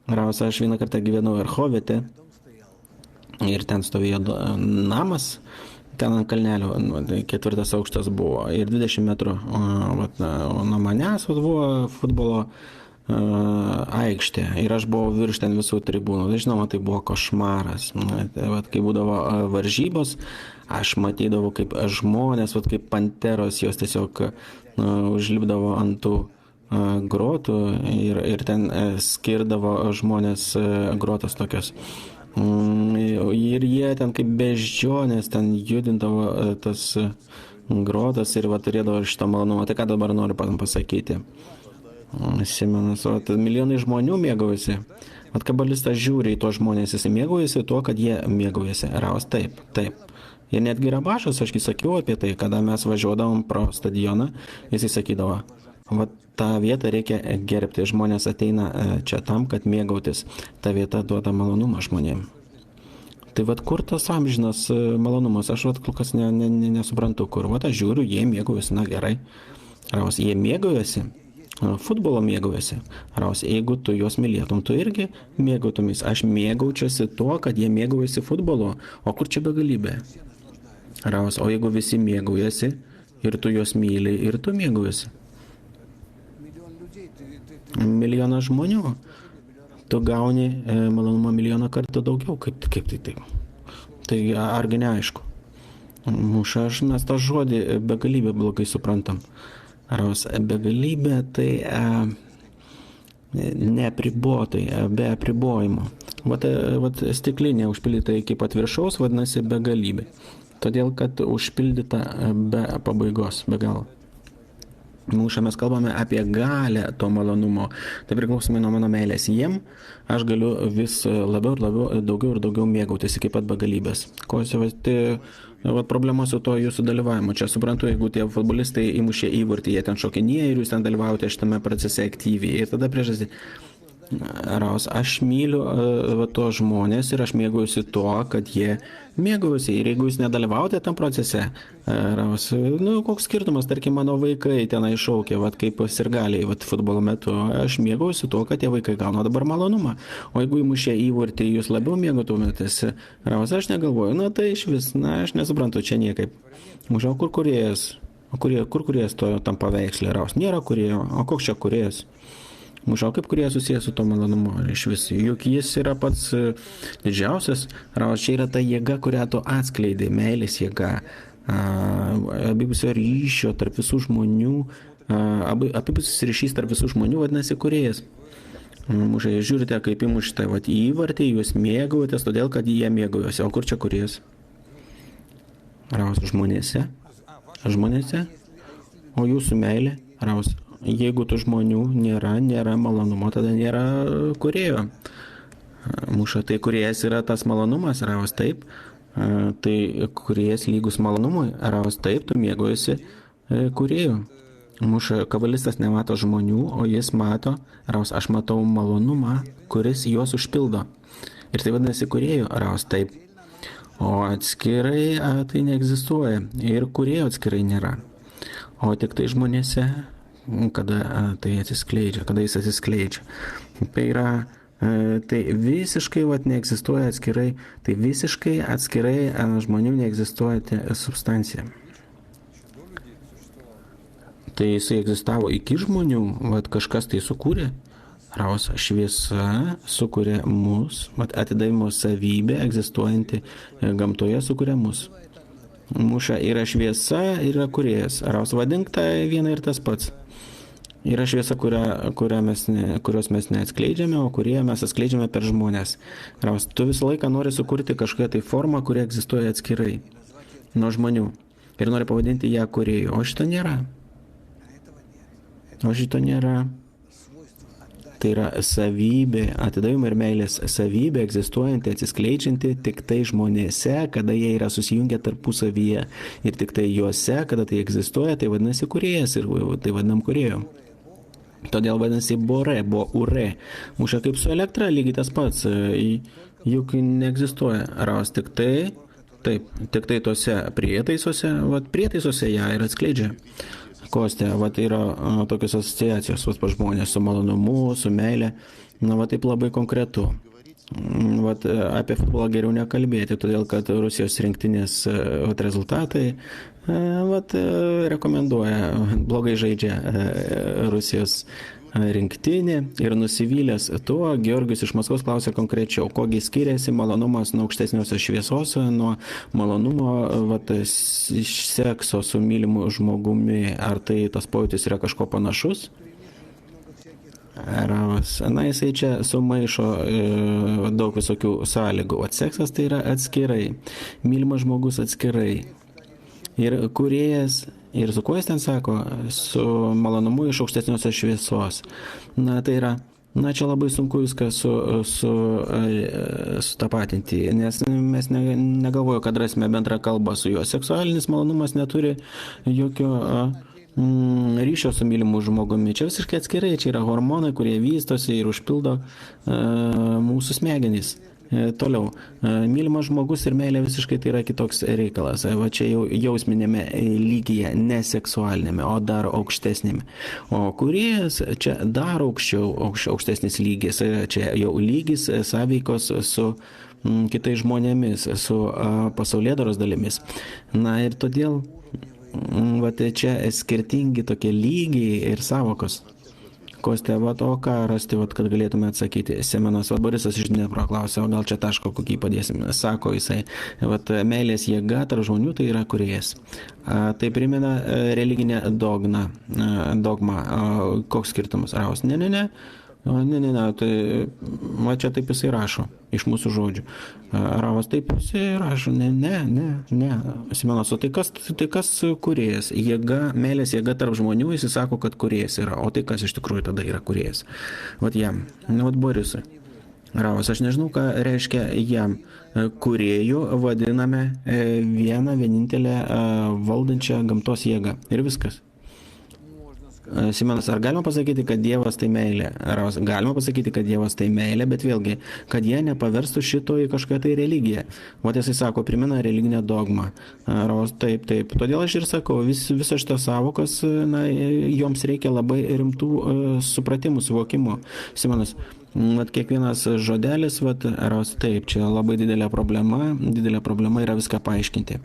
Raus, aš vieną kartą gyvenau Erchovete ir ten stovėjo namas, ten ant kalnelio, 4 aukštas buvo ir 20 metrų nuo manęs buvo futbolo aikštė ir aš buvau virš ten visų tribūnų. Žinoma, tai buvo košmaras. Kai būdavo varžybos, aš matydavau, kaip žmonės, kaip panteros, jos tiesiog užlipdavo ant tų grotų ir ten skirdavo žmonės grotas tokios. Ir jie ten kaip beždžionės ten judindavo tas grotas ir turėdavo šitą malonumą. Tai ką dabar noriu pasakyti? Simonas, milijonai žmonių mėgaujasi. Kabalistas žiūri į tos žmonės, jis mėgaujasi tuo, kad jie mėgaujasi. Raus, taip. Ir netgi Rabašas, aš sakiau apie tai, kada mes važiuodavom pro stadioną, jis sakydavo, tą vietą reikia gerbti. Žmonės ateina čia tam, kad mėgautis. Ta vieta duoda malonumą žmonėm. Tai kur tas amžinas malonumas? Aš kol kas nesuprantu, kur. Aš žiūriu, jie mėgaujasi, na gerai. Raus, jie mėgaujasi. Futbolo mėgaujasi. Raus, jeigu tu juos mylėtum, tu irgi mėgautumės. Aš mėgaučiasi tuo, kad jie mėgaujasi futbolo. O kur čia begalybė? Raus, o jeigu visi mėgaujasi ir tu juos myli ir tu mėgaujasi. Milijoną žmonių. Tu gauni malonumą milijoną kartų daugiau. Kaip tai? Tai argi neaišku. Muša, mes tą žodį begalybę blogai suprantam. Raus, begalybė tai neapribotai, be apribojimo. Stiklinė užpildyta iki pat viršaus vadinasi begalybė. Todėl, kad užpildyta be pabaigos, be galo. Muša, mes kalbame apie galę to malonumo. Tai priklausomai nuo mano meilės jiem, aš galiu vis labiau ir labiau, daugiau ir daugiau mėgautis iki pat begalybės. Problema su to jūsų dalyvavimu. Čia suprantu, jeigu tie futbolistai įmušė įvartį, jie ten šokinėja ir jūs ten dalyvaujate šitame procese aktyviai. Ir tada priežastį. Raus, aš myliu tos žmonės ir aš mėgaujuosi tuo, kad jie mėgaujasi. Ir jeigu jūs nedalyvaujate tam procese, Raus, koks skirtumas, tarkim, mano vaikai tenai šaukia, kaip sirgaliai, futbolo metu, aš mėgaujuosi tuo, kad tie vaikai gauna dabar malonumą. O jeigu įmušė įvartį, jūs labiau mėgautumėtės, Raus, aš negalvoju, tai iš vis, aš nesuprantu čia niekaip. Mušau, kur kūrėjas? Kur kūrėjas tam paveikslė, Raus? Nėra kūrėjo, o koks čia kūrėjas? Mušau, kaip kurie susijęs su to malonumu. Iš vis, juk jis yra pats didžiausias. Raus, čia yra ta jėga, kurią tu atskleidai, meilės jėga, abipusio ryšio tarp visų žmonių, abipusis ryšys tarp visų žmonių vadinasi kūrėjas. Mušai, žiūrite, kaip įmušite įvartį, jūs mėgaujatės, todėl, kad jie mėgaujasi. O kur čia kūrėjas? Raus, žmonėse. O jūsų meilė, Raus. Jeigu tų žmonių nėra malonumo, tada nėra kūrėjo. Muša, tai kūrėjas yra tas malonumas, Raus, taip. Tai kūrėjas lygus malonumui, Raus, taip, tu mėgaujasi kūrėjų. Muša, kabalistas nemato žmonių, o jis mato, Raus, aš matau malonumą, kuris juos užpildo. Ir tai vadinasi kūrėjų, Raus, taip. O atskirai tai neegzistuoja. Ir kūrėjo atskirai nėra. O tik tai žmonėse, kada tai atsiskleidžia, kada jis atsiskleidžia. Tai yra, tai visiškai neegzistuoja atskirai, tai visiškai atskirai žmonių neegzistuoja substancija. Tai jisai egzistavo iki žmonių, kažkas tai sukūrė, Raus, šviesa sukūrė mus, atidavimo savybė egzistuojanti gamtoje sukūrė mus. Muša, yra šviesa, yra kūrėjas. Raus, vadink tai viena ir tas pats. Yra šviesa, kurios mes neatskleidžiame, o kurie mes atskleidžiame per žmonės. Raus, tu visą laiką nori sukurti kažkokią tai formą, kuri egzistuoja atskirai nuo žmonių. Ir nori pavadinti ją kūrėju. O šito nėra. Tai yra savybė, atidavimo ir meilės savybė egzistuojanti, atsiskleidžianti tik tai žmonėse, kada jie yra susijungę tarpusavyje. Ir tik tai juose, kada tai egzistuoja, tai vadinasi kūrėjas ir tai vadinam kūrėju. Todėl vadinasi ure. Muša kaip su elektra, lygiai tas pats. Juk neegzistuoja raus tik tai, taip, tik tai tose prietaisuose, prietaisuose ją ir atskleidžia. Kostė, yra tokios asociacijos pas žmonės su malonumu, su meilė, taip labai konkretu. Apie futbolą geriau nekalbėti, todėl kad Rusijos rinktinės rezultatai rekomenduoja, blogai žaidžia Rusijos rinktinė ir nusivylęs tuo, Georgijus iš Maskvos klausė konkrečiau, kogi skiriasi malonumas nuo aukštesniosios šviesos, nuo malonumo sekso su mylimu žmogumi, ar tai tas pojūtis yra kažko panašus? Jisai čia sumaišo daug visokių sąlygų, o seksas tai yra atskirai, mylimas žmogus atskirai. Ir kūrėjas, ir su kuo jis ten sako, su malonumu iš aukštesniosios šviesos. Tai yra, čia labai sunku viską sutapatinti, nes mes negalvoju, kad rasime bendrą kalbą su juo. Seksualinis malonumas neturi jokio ryšio su mylimu žmogumi. Čia visiškai atskirai, čia yra hormonai, kurie vystosi ir užpildo mūsų smegenys. Toliau, mylimas žmogus ir meilė visiškai tai yra kitoks reikalas. Čia jau jausminėme lygyje, ne seksualinėme, o dar aukštesnėme. O kūrėjas čia dar aukštesnis lygis, čia jau lygis sąveikos su kitais žmonėmis, su pasaulėdaros dalimis. Ir todėl čia skirtingi tokie lygiai ir sąvokos. Kostė, o ką rasti, kad galėtume atsakyti? Semenas Borisas iš Dnepro klausė, o gal čia taško kokį padėsim? Sako jisai, meilės jėga tarp žmonių tai yra kūrėjas. Tai primena religinę dogmą. Koks skirtumas? Raus? Ne. Tai čia taip jisai rašo iš mūsų žodžių. Ravas taip jisai rašo. Ne. Simenas, o tai kas kūrėjas? Jėga, meilės jėga tarp žmonių, jis sako, kad kūrėjas yra. O tai kas iš tikrųjų tada yra kūrėjas? Jam. Borisui. Ravas, aš nežinau, ką reiškia jam. Kūrėjų vadiname vienintelę valdančią gamtos jėgą. Ir viskas. Simonas, ar galima pasakyti, kad Dievas tai meilė? Galima pasakyti, kad Dievas tai meilė, bet vėlgi, kad jie nepaverstų šito į kažkokią tai religiją. Jisai sako, primena religinę dogmą. Taip. Todėl aš ir sakau, visos šitos savokos, joms reikia labai rimtų supratimų, suvokimų. Simonas, kiekvienas žodelis, taip, čia labai didelė problema yra viską paaiškinti.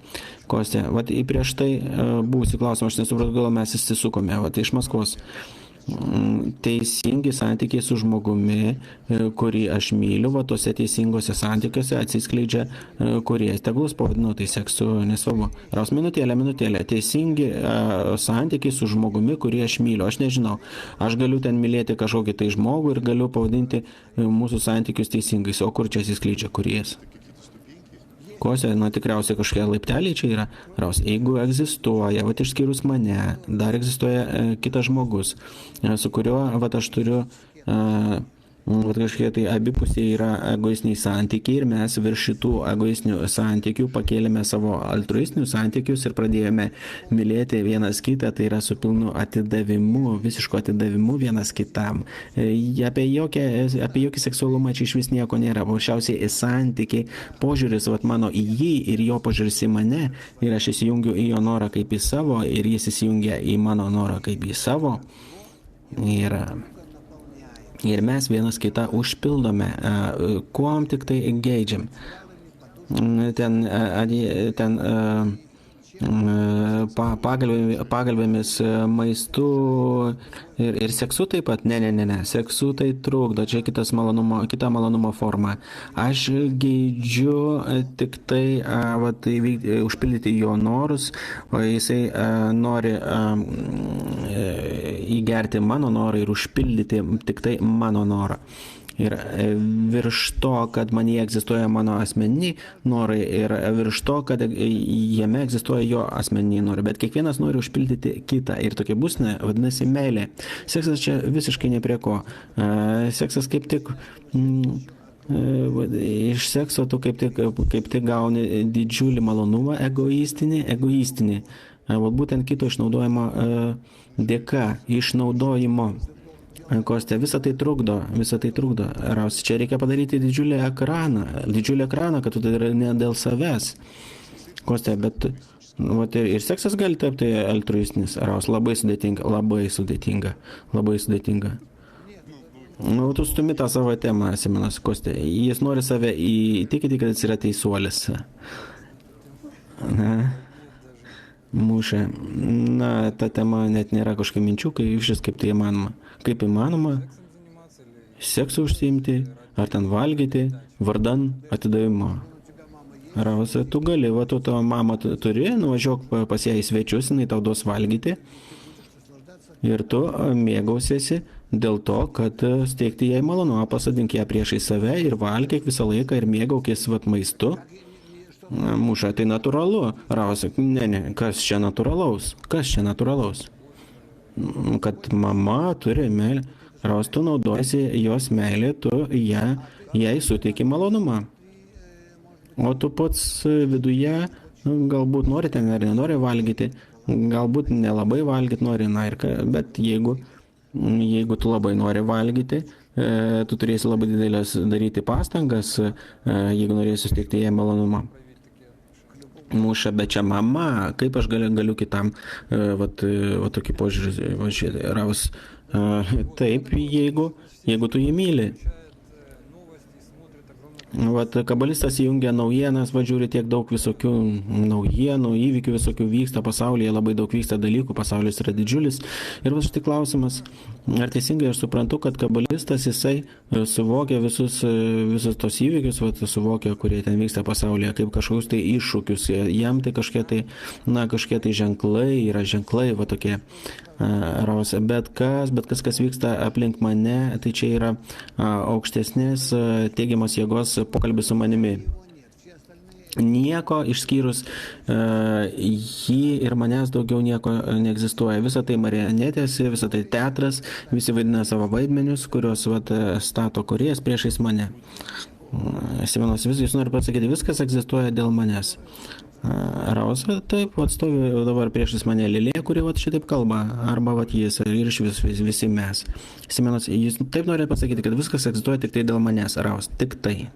Kostė, į prieš tai buvusi klausimą, aš nesupratau, gal mes įsisukome, iš Maskvos. Teisingi santykiai su žmogumi, kurį aš myliu, tose teisingose santykiuose atsiskleidžia kūrėjas. Tegul pavadinu tai seksu, nesvarbu. Raus minutėlė. Teisingi santykiai su žmogumi, kurį aš myliu. Aš nežinau. Aš galiu ten mylėti kažkokį tai žmogų ir galiu pavadinti mūsų santykius teisingais. O kur čia atsiskleidžia kūrėjas? Kosė, tikriausiai kažkokie laipteliai čia yra. Raus, jeigu egzistuoja, išskyrus mane, dar egzistuoja kitas žmogus, su kuriuo, aš turiu, kažkokie tai abipusiai yra egoistiniai santykiai ir mes virš šitų egoistinių santykių pakėlėme savo altruistinius santykius ir pradėjome mylėti vienas kitą, tai yra su pilnu atidavimu, visišku atidavimu vienas kitam. Apie jokį seksualumą čia iš vis nieko nėra, paprasčiausiai santykiai, požiūris mano į jį ir jo požiūris į mane ir aš įsijungiu į jo norą kaip į savo ir jis įsijungia į mano norą kaip į savo. Ir mes vienas kitą užpildome, kuom tik tai geidžiam. Ten pagalbėmis, maistu ir seksu taip pat. Ne. Seksu tai trukdo, čia kita malonumo forma. Aš geidžiu tik tai užpildyti jo norus, o jisai nori įgerti mano norą ir užpildyti tik tai mano norą. Ir virš to, kad manyje egzistuoja mano asmeniniai norai ir virš to, kad jame egzistuoja jo asmeniniai norai. Bet kiekvienas nori užpildyti kitą. Ir tokia būsena vadinasi meilė. Seksas čia visiškai ne prie ko. Seksas kaip tik... Iš sekso tu kaip tik gauni didžiulį malonumą egoistinį. Būtent kito išnaudojimo dėka, išnaudojimo. Kostė, visą tai trukdo. Raus, čia reikia padaryti didžiulį ekraną, kad tu tai darai ne dėl savęs. Kostė, bet ir seksas gali tapti altruistinis. Raus, labai sudėtinga. Tu stumi tą savo temą, Simonas, Kostė. Jis nori save įtikinti, kad jis yra teisuolis. Mušė. Ta tema net nėra kažkokių minčių, kaip tai įmanoma. Kaip įmanoma seksu užsiimti, ar ten valgyti, vardan atidavimo. Raus, tu gali, tu tavo mamą turi, nuvažiuok pas ją į svečius, jinai tau duos valgyti. Ir tu mėgausiesi dėl to, kad steigti jai malonumą, pasadink ją priešai save ir valgyk visą laiką ir mėgaukis maistu. Muša, tai natūralu. Rausas, ne, kas čia natūralaus? Kad mama turi meilę. Raus, tu naudojasi jos meilė, tu jai suteiki malonumą. O tu pats viduje galbūt nori ten ar nenori valgyti, galbūt nelabai valgyti nori, bet jeigu tu labai nori valgyti, tu turėsi labai didelės daryti pastangas, jeigu norėsi suteikti jai malonumą. Muša, bet čia mama, kaip aš galiu kitam tokį požiūrį, Raus, taip, jeigu tu jį myli. Kabalistas įjungia naujienas, žiūri tiek daug visokių naujienų, įvykių visokių vyksta pasaulyje, labai daug vyksta dalykų, pasaulis yra didžiulis. Ir štai klausimas, ar teisingai aš suprantu, kad kabalistas jisai suvokia visus tos įvykius, suvokia, kurie ten vyksta pasaulyje, kaip kažkokius tai iššūkius, jam tai kažkokie tai ženklai, yra ženklai, tokie. Raus, bet kas vyksta aplink mane, tai čia yra aukštesnės teigiamos jėgos pokalbis su manimi. Nieko išskyrus jį ir manęs daugiau nieko neegzistuoja. Visa tai marionetės, visa tai teatras, visi vaidina savo vaidmenius, kuriuos stato kūrėjas priešais mane. Simonas, jis nori pasakyti, viskas egzistuoja dėl manęs. Raus, taip, stovi dabar priešais mane Lilė, kuri šitaip kalba, arba jis ir visi mes. Simonas, jis taip nori pasakyti, kad viskas egzistuoja tik tai dėl manęs. Raus, tik tai,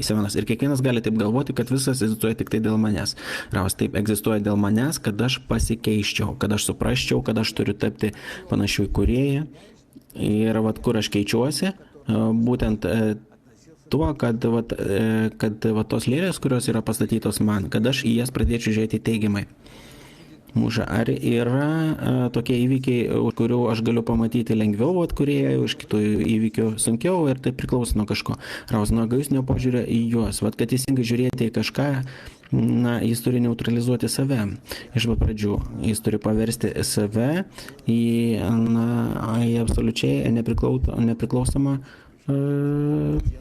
Simonas. Ir kiekvienas gali taip galvoti, kad viskas egzistuoja tik tai dėl manęs. Raus, taip egzistuoja dėl manęs, kad aš pasikeiščiau, kad aš suprasčiau, kad aš turiu tapti panašių į kūrėją. Ir kur aš keičiuosi, būtent tuo, kad tos lėlės, kurios yra pastatytos man, kad aš į jas pradėčiau žiūrėti teigiamai. Muša, ar yra tokie įvykiai, kurių aš galiu pamatyti lengviau kūrėjai, už kitų įvykių sunkiau ir tai priklauso nuo kažko. Raus, nuo egoistinio požiūrio į juos. Kad teisingai žiūrėti į kažką, jis turi neutralizuoti save iš pat pradžių. Jis turi paversti save į absoliučiai nepriklausomą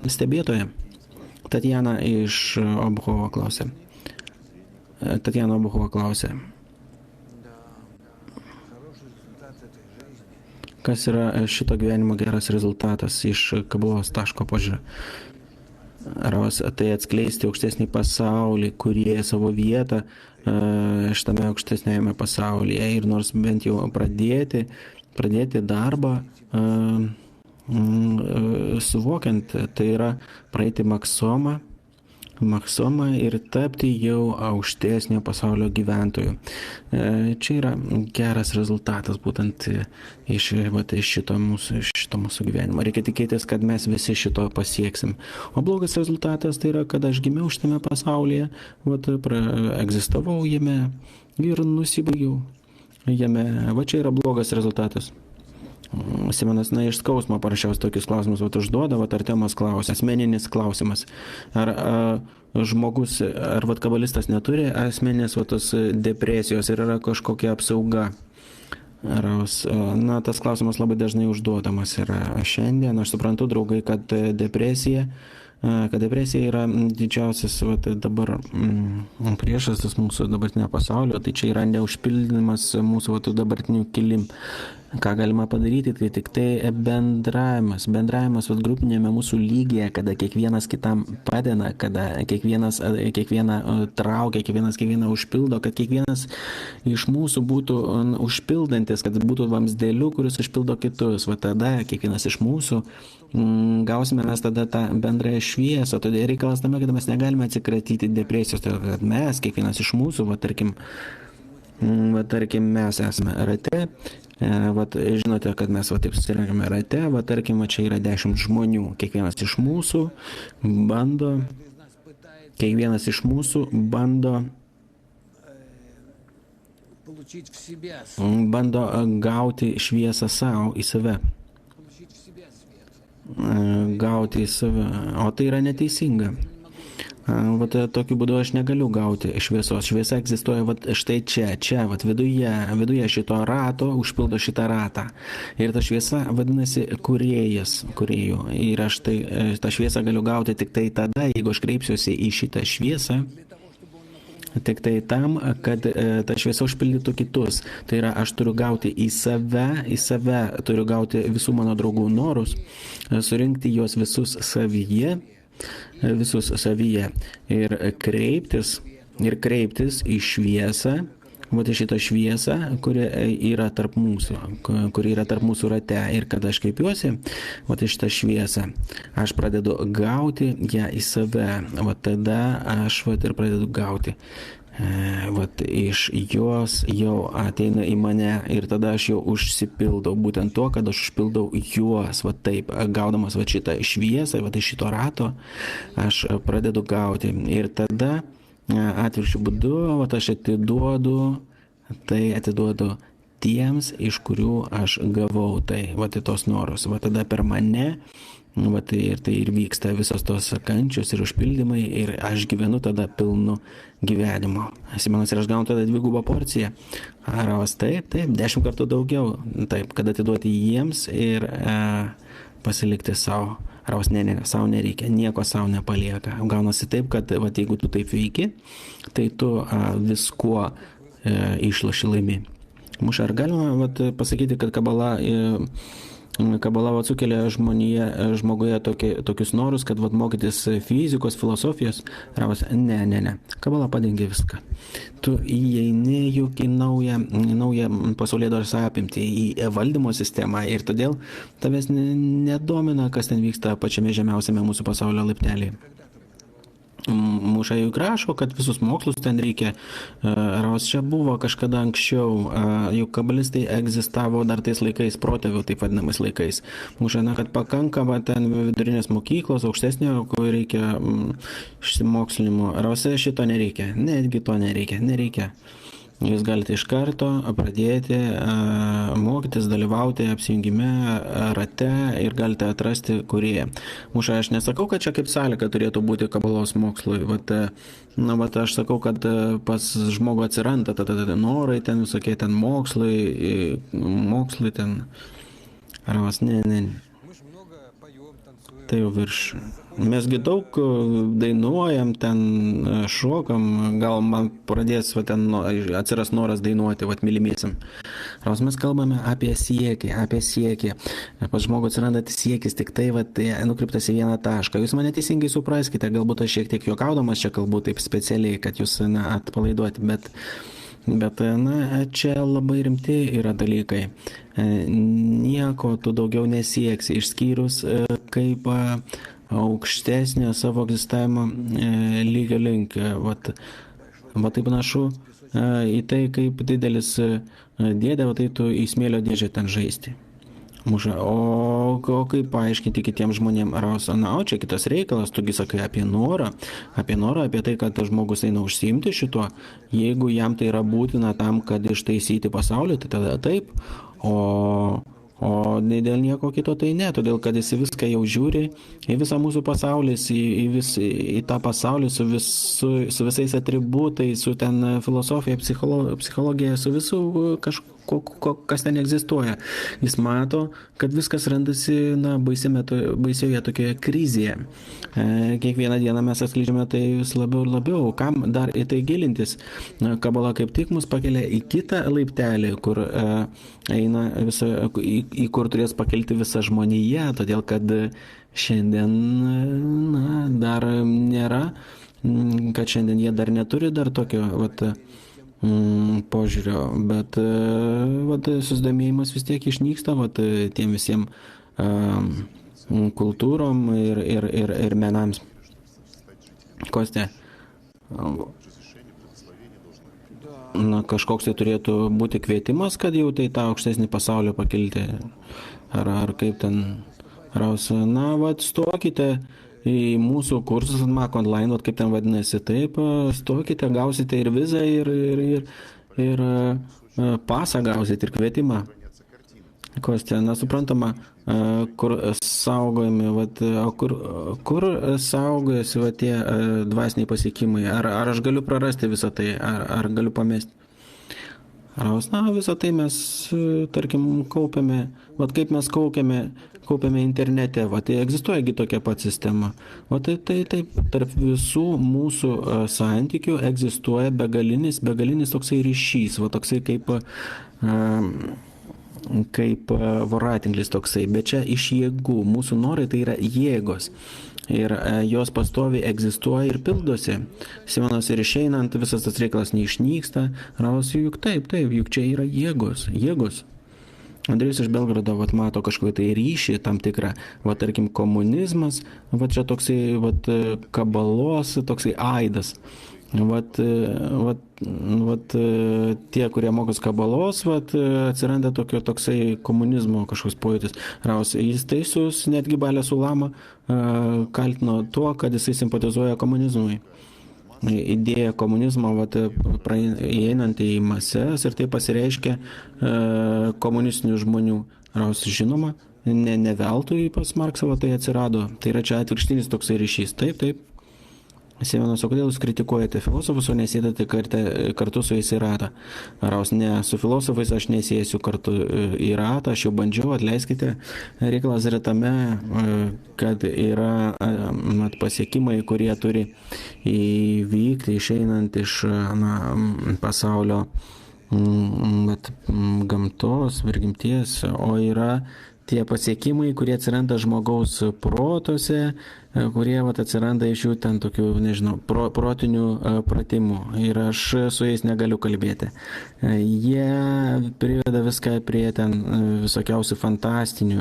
stebėtoja. Tatjana iš Obuchovo klausė. Kas yra šito gyvenimo geras rezultatas iš kabulos taško požiūrio? Raus, tai atskleisti aukštesnį pasaulį, kurie savo vietą šitame aukštesnėjame pasaulyje ir nors bent jau pradėti darbą suvokiant, tai yra praeiti maksomą ir tapti jau aukštesnio pasaulio gyventojų. Čia yra geras rezultatas būtent iš šito mūsų gyvenimo. Reikia tikėtis, kad mes visi šito pasieksim. O blogas rezultatas tai yra, kad aš gimiau šitame pasaulyje, egzistavau jame ir nusibaigiau jame. Čia yra blogas rezultatas. Simonas, iš skausmo parašiaus tokius klausimus, užduoda, Artiomas klausia, asmeninis klausimas. Ar žmogus, ar kabalistas neturi asmeninės tos depresijos ir yra kažkokia apsauga? Raus, na, tas klausimas labai dažnai užduodamas yra šiandien. Aš suprantu, draugai, kad depresija yra didžiausias dabar priežastis mūsų dabartinio pasaulio, tai čia yra neužpildymas mūsų dabartinių kilim. Ką galima padaryti, tai tik tai bendravimas grupinėme mūsų lygyje, kada kiekvienas kitam padeda, kada kiekvieną traukia, kiekvieną užpildo, kad kiekvienas iš mūsų būtų užpildantis, kad būtų vamsdėliu, kuris užpildo kitus. Va tada kiekvienas iš mūsų gausime mes tada tą bendrąją šviesą. Todėl reikalas tame, kad mes negalime atsikratyti depresijos, todėl kad mes, kiekvienas iš mūsų, tarkim, mes esame rate. Žinote, kad mes taip susirinkame rate, tarkim, čia yra 10 žmonių. Kiekvienas iš mūsų bando gauti šviesą savo į save. Gauti į save. O tai yra neteisinga. Tokiu būdu aš negaliu gauti šviesos. Šviesa egzistuoja štai čia, viduje šito rato, užpildo šitą ratą. Ir ta šviesa vadinasi kūrėjų. Ir aš tą šviesą galiu gauti tik tai tada, jeigu aš kreipsiuosi į šitą šviesą, tik tai tam, kad ta šviesa užpildytų kitus. Tai yra, aš turiu gauti į save turiu gauti visų mano draugų norus, surinkti juos visus savyje ir kreiptis į šviesą, į šitą šviesą, kuri yra tarp mūsų rate. Ir kada aš kreipiuosi į šitą šviesą, aš pradedu gauti ją į save. Tada aš ir pradedu gauti. Iš jos jau ateina į mane ir tada aš jau užsipildau būtent to, kad aš užpildau juos, taip, gaudamas šitą šviesą, iš šito rato, aš pradedu gauti. Ir tada atvirkščiu būdu, aš atiduodu tiems, iš kurių aš gavau tos norus. Tada per mane ir tai ir vyksta visos tos kančios ir užpildymai ir aš gyvenu tada pilnu gyvenimu. Simonas, ir aš gaunu tada dvigubą porciją. Aravas, taip, 10 kartų daugiau, taip, kad atiduoti jiems ir pasilikti savo. Aravas, ne, savo nereikia, nieko savo nepalieka. Gaunasi taip, kad jeigu tu taip veiki, tai tu viskuo išloši laimi. Muša, ar galima pasakyti, kad Kabala sukelia žmoguje tokius norus, kad mokytis fizikos, filosofijos? Ravas, ne. Kabala padengia viską. Tu įeini juk į naują pasaulėdaros apimtį, į valdymo sistemą ir todėl tavęs nedomina, kas ten vyksta pačiame žemiausiame mūsų pasaulio laiptelėje. Muša juk rašo, kad visus mokslus ten reikia. Ravas, čia buvo kažkada anksčiau, juk kabalistai egzistavo dar tais laikais, protėvių taip vadinamais laikais. Muša, kad pakankama ten vidurinės mokyklos, aukštesnio, kur reikia išsimokslinimo. Ravas, šito nereikia, netgi to nereikia. Jūs galite iš karto pradėti mokytis, dalyvauti apsijungime, rate ir galite atrasti kūrėją. Muša, aš nesakau, kad čia kaip sąlyga turėtų būti kabalos mokslui. Aš sakau, kad pas žmogų atsiranda norai, ten visokie ten mokslai ten. Ravas, ne. Tai jau virš. Mesgi daug dainuojam, ten šokam, gal man pradės atsiras noras dainuoti mylimiesiam. Mes kalbame apie siekį. Pas žmogų atsiranda siekis, tik tai nukreiptas į vieną tašką. Jūs mane teisingai supraskite, galbūt aš šiek tiek juokaudamas čia kalbu taip specialiai, kad jūs atpalaiduoti, bet čia labai rimti yra dalykai. Nieko tu daugiau nesieksi, išskyrus kaip aukštesnio savo egzistavimo lygio link. Tai panašu į tai, kaip didelis dėdė, tai tu į smėlio dėžę ten žaisti. Muša, o kaip paaiškinti kitiems žmonėms? O čia kitas reikalas, tugi sakai apie norą, apie tai, kad tas žmogus eina užsiimti šituo. Jeigu jam tai yra būtina tam, kad ištaisyti pasaulį, tai tada taip. O dėl nieko kito tai ne, todėl kad jis viską jau žiūri į visą mūsų pasaulį, į tą pasaulį su visais atributais, su ten filosofija, psichologija, su visų kas ten egzistuoja. Jis mato, kad viskas randasi baisioje tokioje krizėje. Kiekvieną dieną mes atskleidžiame tai vis labiau ir labiau. Kam dar į tai gilintis? Kabala kaip tik mus pakelia į kitą laiptelį, kur į kur turės pakelti visa žmonija, todėl kad šiandien dar nėra, kad šiandien jie dar neturi dar tokio požiūrio, bet susidomėjimas vis tiek išnyksta tiem visiems kultūrom ir menams. Kostė, kažkoks tai turėtų būti kvietimas, kad jau tai tą aukštesnį pasaulį pakilti, ar kaip ten rausia. Stokite į mūsų kursus Mac Online, kaip ten vadinasi, taip, stokite, gausite ir vizą, ir pasą gausite, ir kvietimą. Kostė, suprantama, kur saugojami, kur saugojasi tie dvasiniai pasiekimai, ar aš galiu prarasti visą tai, ar galiu pamesti. Visą tai mes, tarkim, kaupiame, kaip mes kaupiame internete, tai egzistuojagi tokia pat sistema. Taip, tarp visų mūsų santykių egzistuoja begalinis toksai ryšys, toksai kaip voratinklis toksai, bet čia iš jėgų, mūsų norai tai yra jėgos. Ir jos pastoviai egzistuoja ir pildosi. Simonas ir išeinant, visas tas reikalas neišnyksta. Rausi, juk juk čia yra jėgos. Andrėjus iš Belgrado mato kažkokį tai ryšį tam tikrą, tarkim, komunizmas, čia toksai kabalos, toksai aidas. Tie, kurie mokosi kabalos, atsiranda toksai komunizmo kažkoks pojūtis. Jis teisus, netgi Balė Sulama kaltino tuo, kad jisai simpatizuoja komunizmui. Idėja komunizmo įeinant į mases ir tai pasireiškia komunistinių žmonių. Žinoma, ne veltui pas Marksą tai atsirado. Tai yra čia atvirkštinis toksai ryšys. Taip. Simonas, o kodėl jūs kritikuojate filosofus, o nesėdate kartu su jais į ratą? Ne, su filosofais aš nesėsiu kartu į ratą, aš jau bandžiau, atleiskite. Reikalas yra tame, kad yra pasiekimai, kurie turi įvykti, išeinant iš pasaulio gamtos, virgimties, o yra tie pasiekimai, kurie atsiranda žmogaus protuose, kurie atsiranda iš jų ten tokių, nežinau, protinių pratimų. Ir aš su jais negaliu kalbėti. Jie priveda viską prie ten visokiausių fantastinių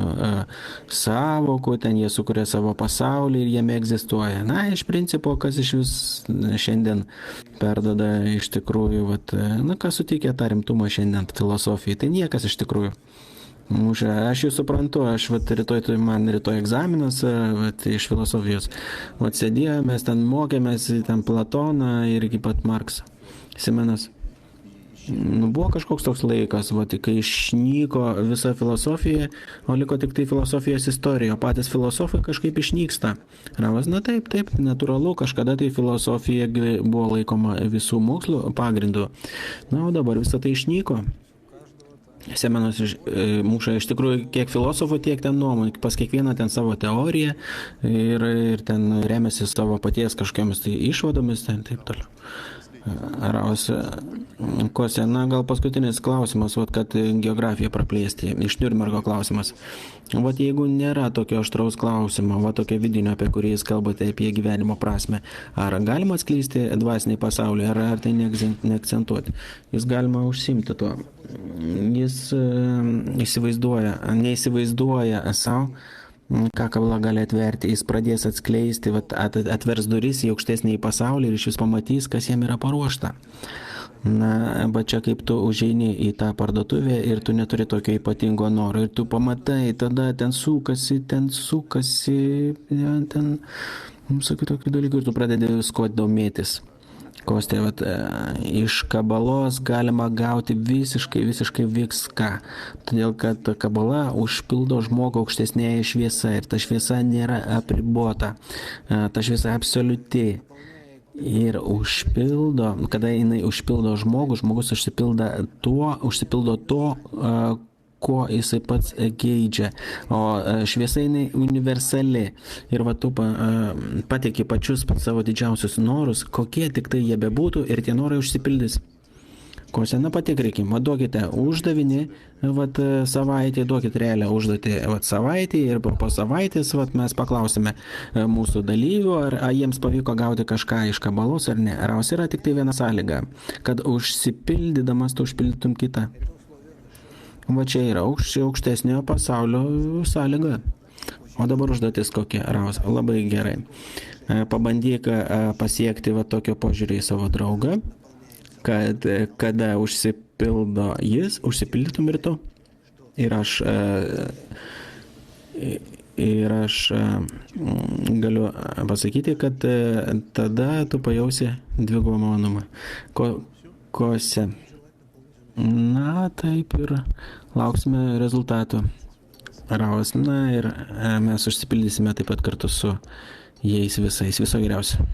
sąvokų, ten jie sukuria savo pasaulį ir jame egzistuoja. Iš principo, kas iš vis šiandien perdoda iš tikrųjų, kas suteikia tą rimtumą šiandien filosofijai, tai niekas iš tikrųjų. Aš jau suprantu, man rytoj egzaminas iš filosofijos. Sėdėjome, mes ten mokėmės, ten Platoną ir iki pat Marksą. Simonas. Buvo kažkoks toks laikas, kai išnyko visa filosofija, o liko tik tai filosofijos istorija, o patys filosofai kažkaip išnyksta. Taip, natūralu, kažkada tai filosofija buvo laikoma visų mokslų pagrindų. O dabar visą tai išnyko. Simonas muša iš tikrųjų kiek filosofų, tiek ten nuomonių, pas kiekvieną ten savo teoriją ir ten remiasi savo paties kažkokiamis tai išvadomis, ten taip toliau. Kosė, gal paskutinis klausimas, kad geografiją praplėsti, iš Niurnbergo klausimas. Jeigu nėra tokio aštraus klausimo, tokio vidinio, apie kurį jūs kalbate apie gyvenimo prasme, ar galima atskleisti dvasinį pasaulį, ar tai neakcentuoti? Jis galima užsimti tuo. Jis neįsivaizduoja savo, ką kabala gali atverti, jis pradės atskleisti, atvers duris į aukštesnį pasaulį ir iš vis pamatys, kas jam yra paruošta. Bet čia kaip tu užeini į tą parduotuvę ir tu neturi tokio ypatingo noro ir tu pamatai, tada ten sukasi, visokių tokių dalykų ir tu pradedi visko domėtis. Kostė, iš kabalos galima gauti visiškai viską, todėl kad kabala užpildo žmogų aukštesnėje šviesa ir ta šviesa nėra apribota, ta šviesa absoliuti. ir užpildo, kada jinai užpildo žmogų, žmogus užsipildo to, ko jisai pats geidžia. O šviesa jinai universali. Ir va tu pateiki pačius savo didžiausius norus, kokie tik tai jie bebūtų, ir tie norai užsipildys. Kosena patikrikim, duokite uždavinį, savaitį, duokit realią užduotį savaitį ir po savaitės mes paklausime mūsų dalyvių, ar jiems pavyko gauti kažką iš kabalos ar ne. Raus yra tik tai viena sąlyga, kad užsipildydamas tu užpildytum kitą. Va čia yra aukštesnio pasaulio sąlyga. O dabar užduotis kokia, Raus? Labai gerai. Pabandyk pasiekti tokio požiūrį į savo draugą, kad kada užsipildo jis, užsipildytum ir tu. Ir aš galiu pasakyti, kad tada tu pajausi dvigubą malonumą. Kose. Na, taip ir lauksime rezultatų. Raus, na ir mes užsipildysime taip pat kartu su jais visais. Viso geriausio.